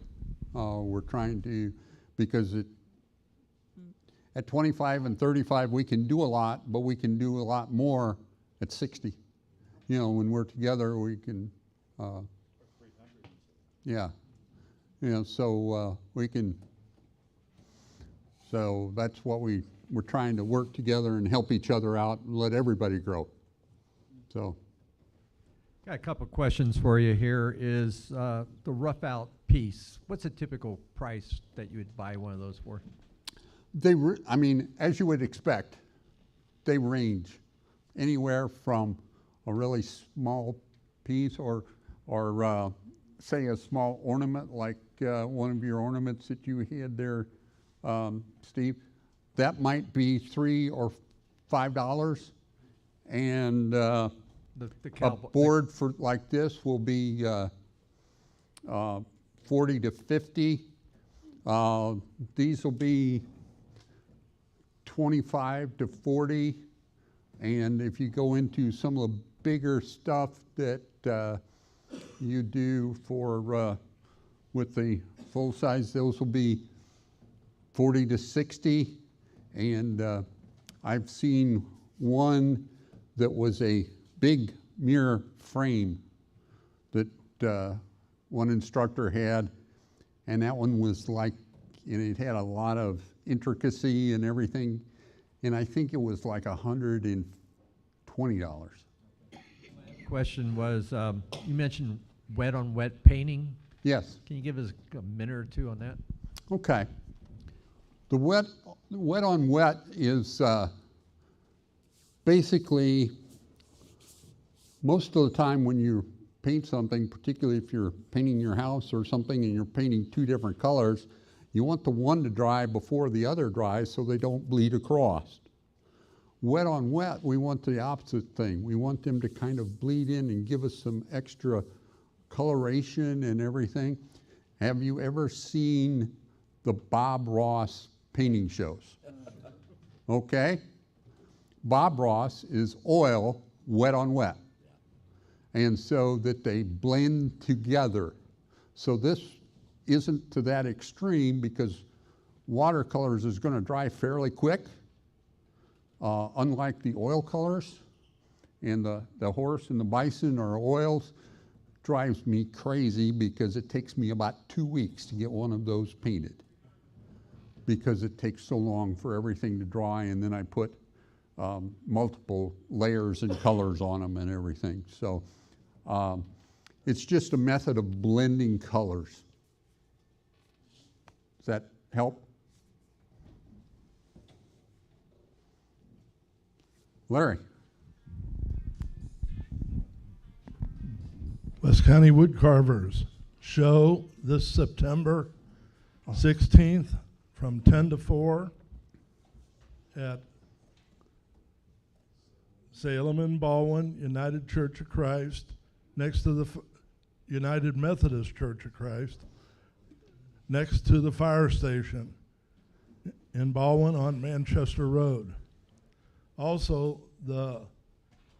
We're trying to, because at 25 and 35 we can do a lot, but we can do a lot more at 60. You know, when we're together we can, yeah. You know, so we can, so that's what we're trying to work together and help each other out and let everybody grow. So, got a couple of questions for you here. Is the rough out piece, what's a typical price that you would buy one of those for? I mean, as you would expect, they range anywhere from a really small piece or say a small ornament like one of your ornaments that you had there, Steve. That might be $3 or $5, and a board for like this will be 40 to 50. These will be 25 to 40, and if you go into some of the bigger stuff that you do for with the full size, those will be 40 to 60. And I've seen one that was a big mirror frame that one instructor had, and that one was like, and it had a lot of intricacy and everything, and I think it was like $120. Question was, you mentioned wet on wet painting. Yes. Can you give us a minute or two on that? Okay. The wet on wet is basically most of the time when you paint something, particularly if you're painting your house or something and you're painting two different colors, you want the one to dry before the other dries so they don't bleed across. Wet on wet, we want the opposite thing. We want them to kind of bleed in and give us some extra coloration and everything. Have you ever seen the Bob Ross painting shows? Okay? Bob Ross is oil wet on wet. And so that they blend together. So this isn't to that extreme because watercolors is going to dry fairly quick, unlike the oil colors. And the horse and the bison or oils drives me crazy because it takes me about 2 weeks to get one of those painted because it takes so long for everything to dry, and then I put multiple layers and colors on them and everything. So it's just a method of blending colors. Does that help? Larry. West County Woodcarvers show this September 16th from 10 to 4 at Salem and Baldwin United Church of Christ, next to the United Methodist Church of Christ, next to the fire station in Baldwin on Manchester Road. Also, the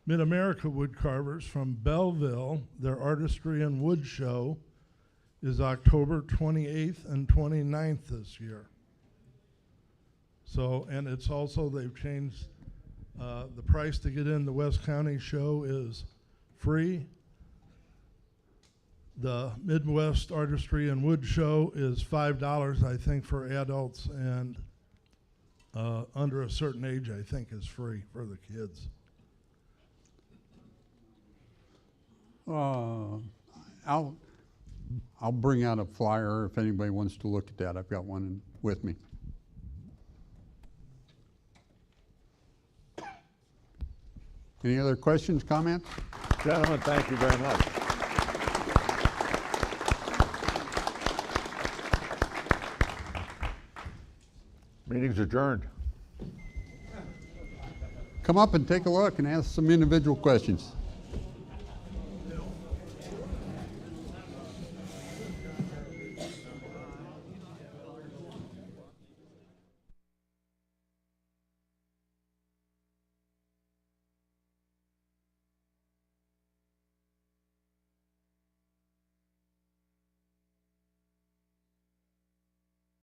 Mid-America Woodcarvers from Belleville, their Artistry and Wood Show is October 28th and 29th this year. So, and it's also, they've changed, the price to get in the West County show is free. The Midwest Artistry and Wood Show is $5, I think, for adults, and under a certain age, I think, is free for the kids. I'll bring out a flyer if anybody wants to look at that. I've got one with me. Any other questions, comments? Gentlemen, thank you very much. Meeting's adjourned. Come up and take a look and ask some individual questions.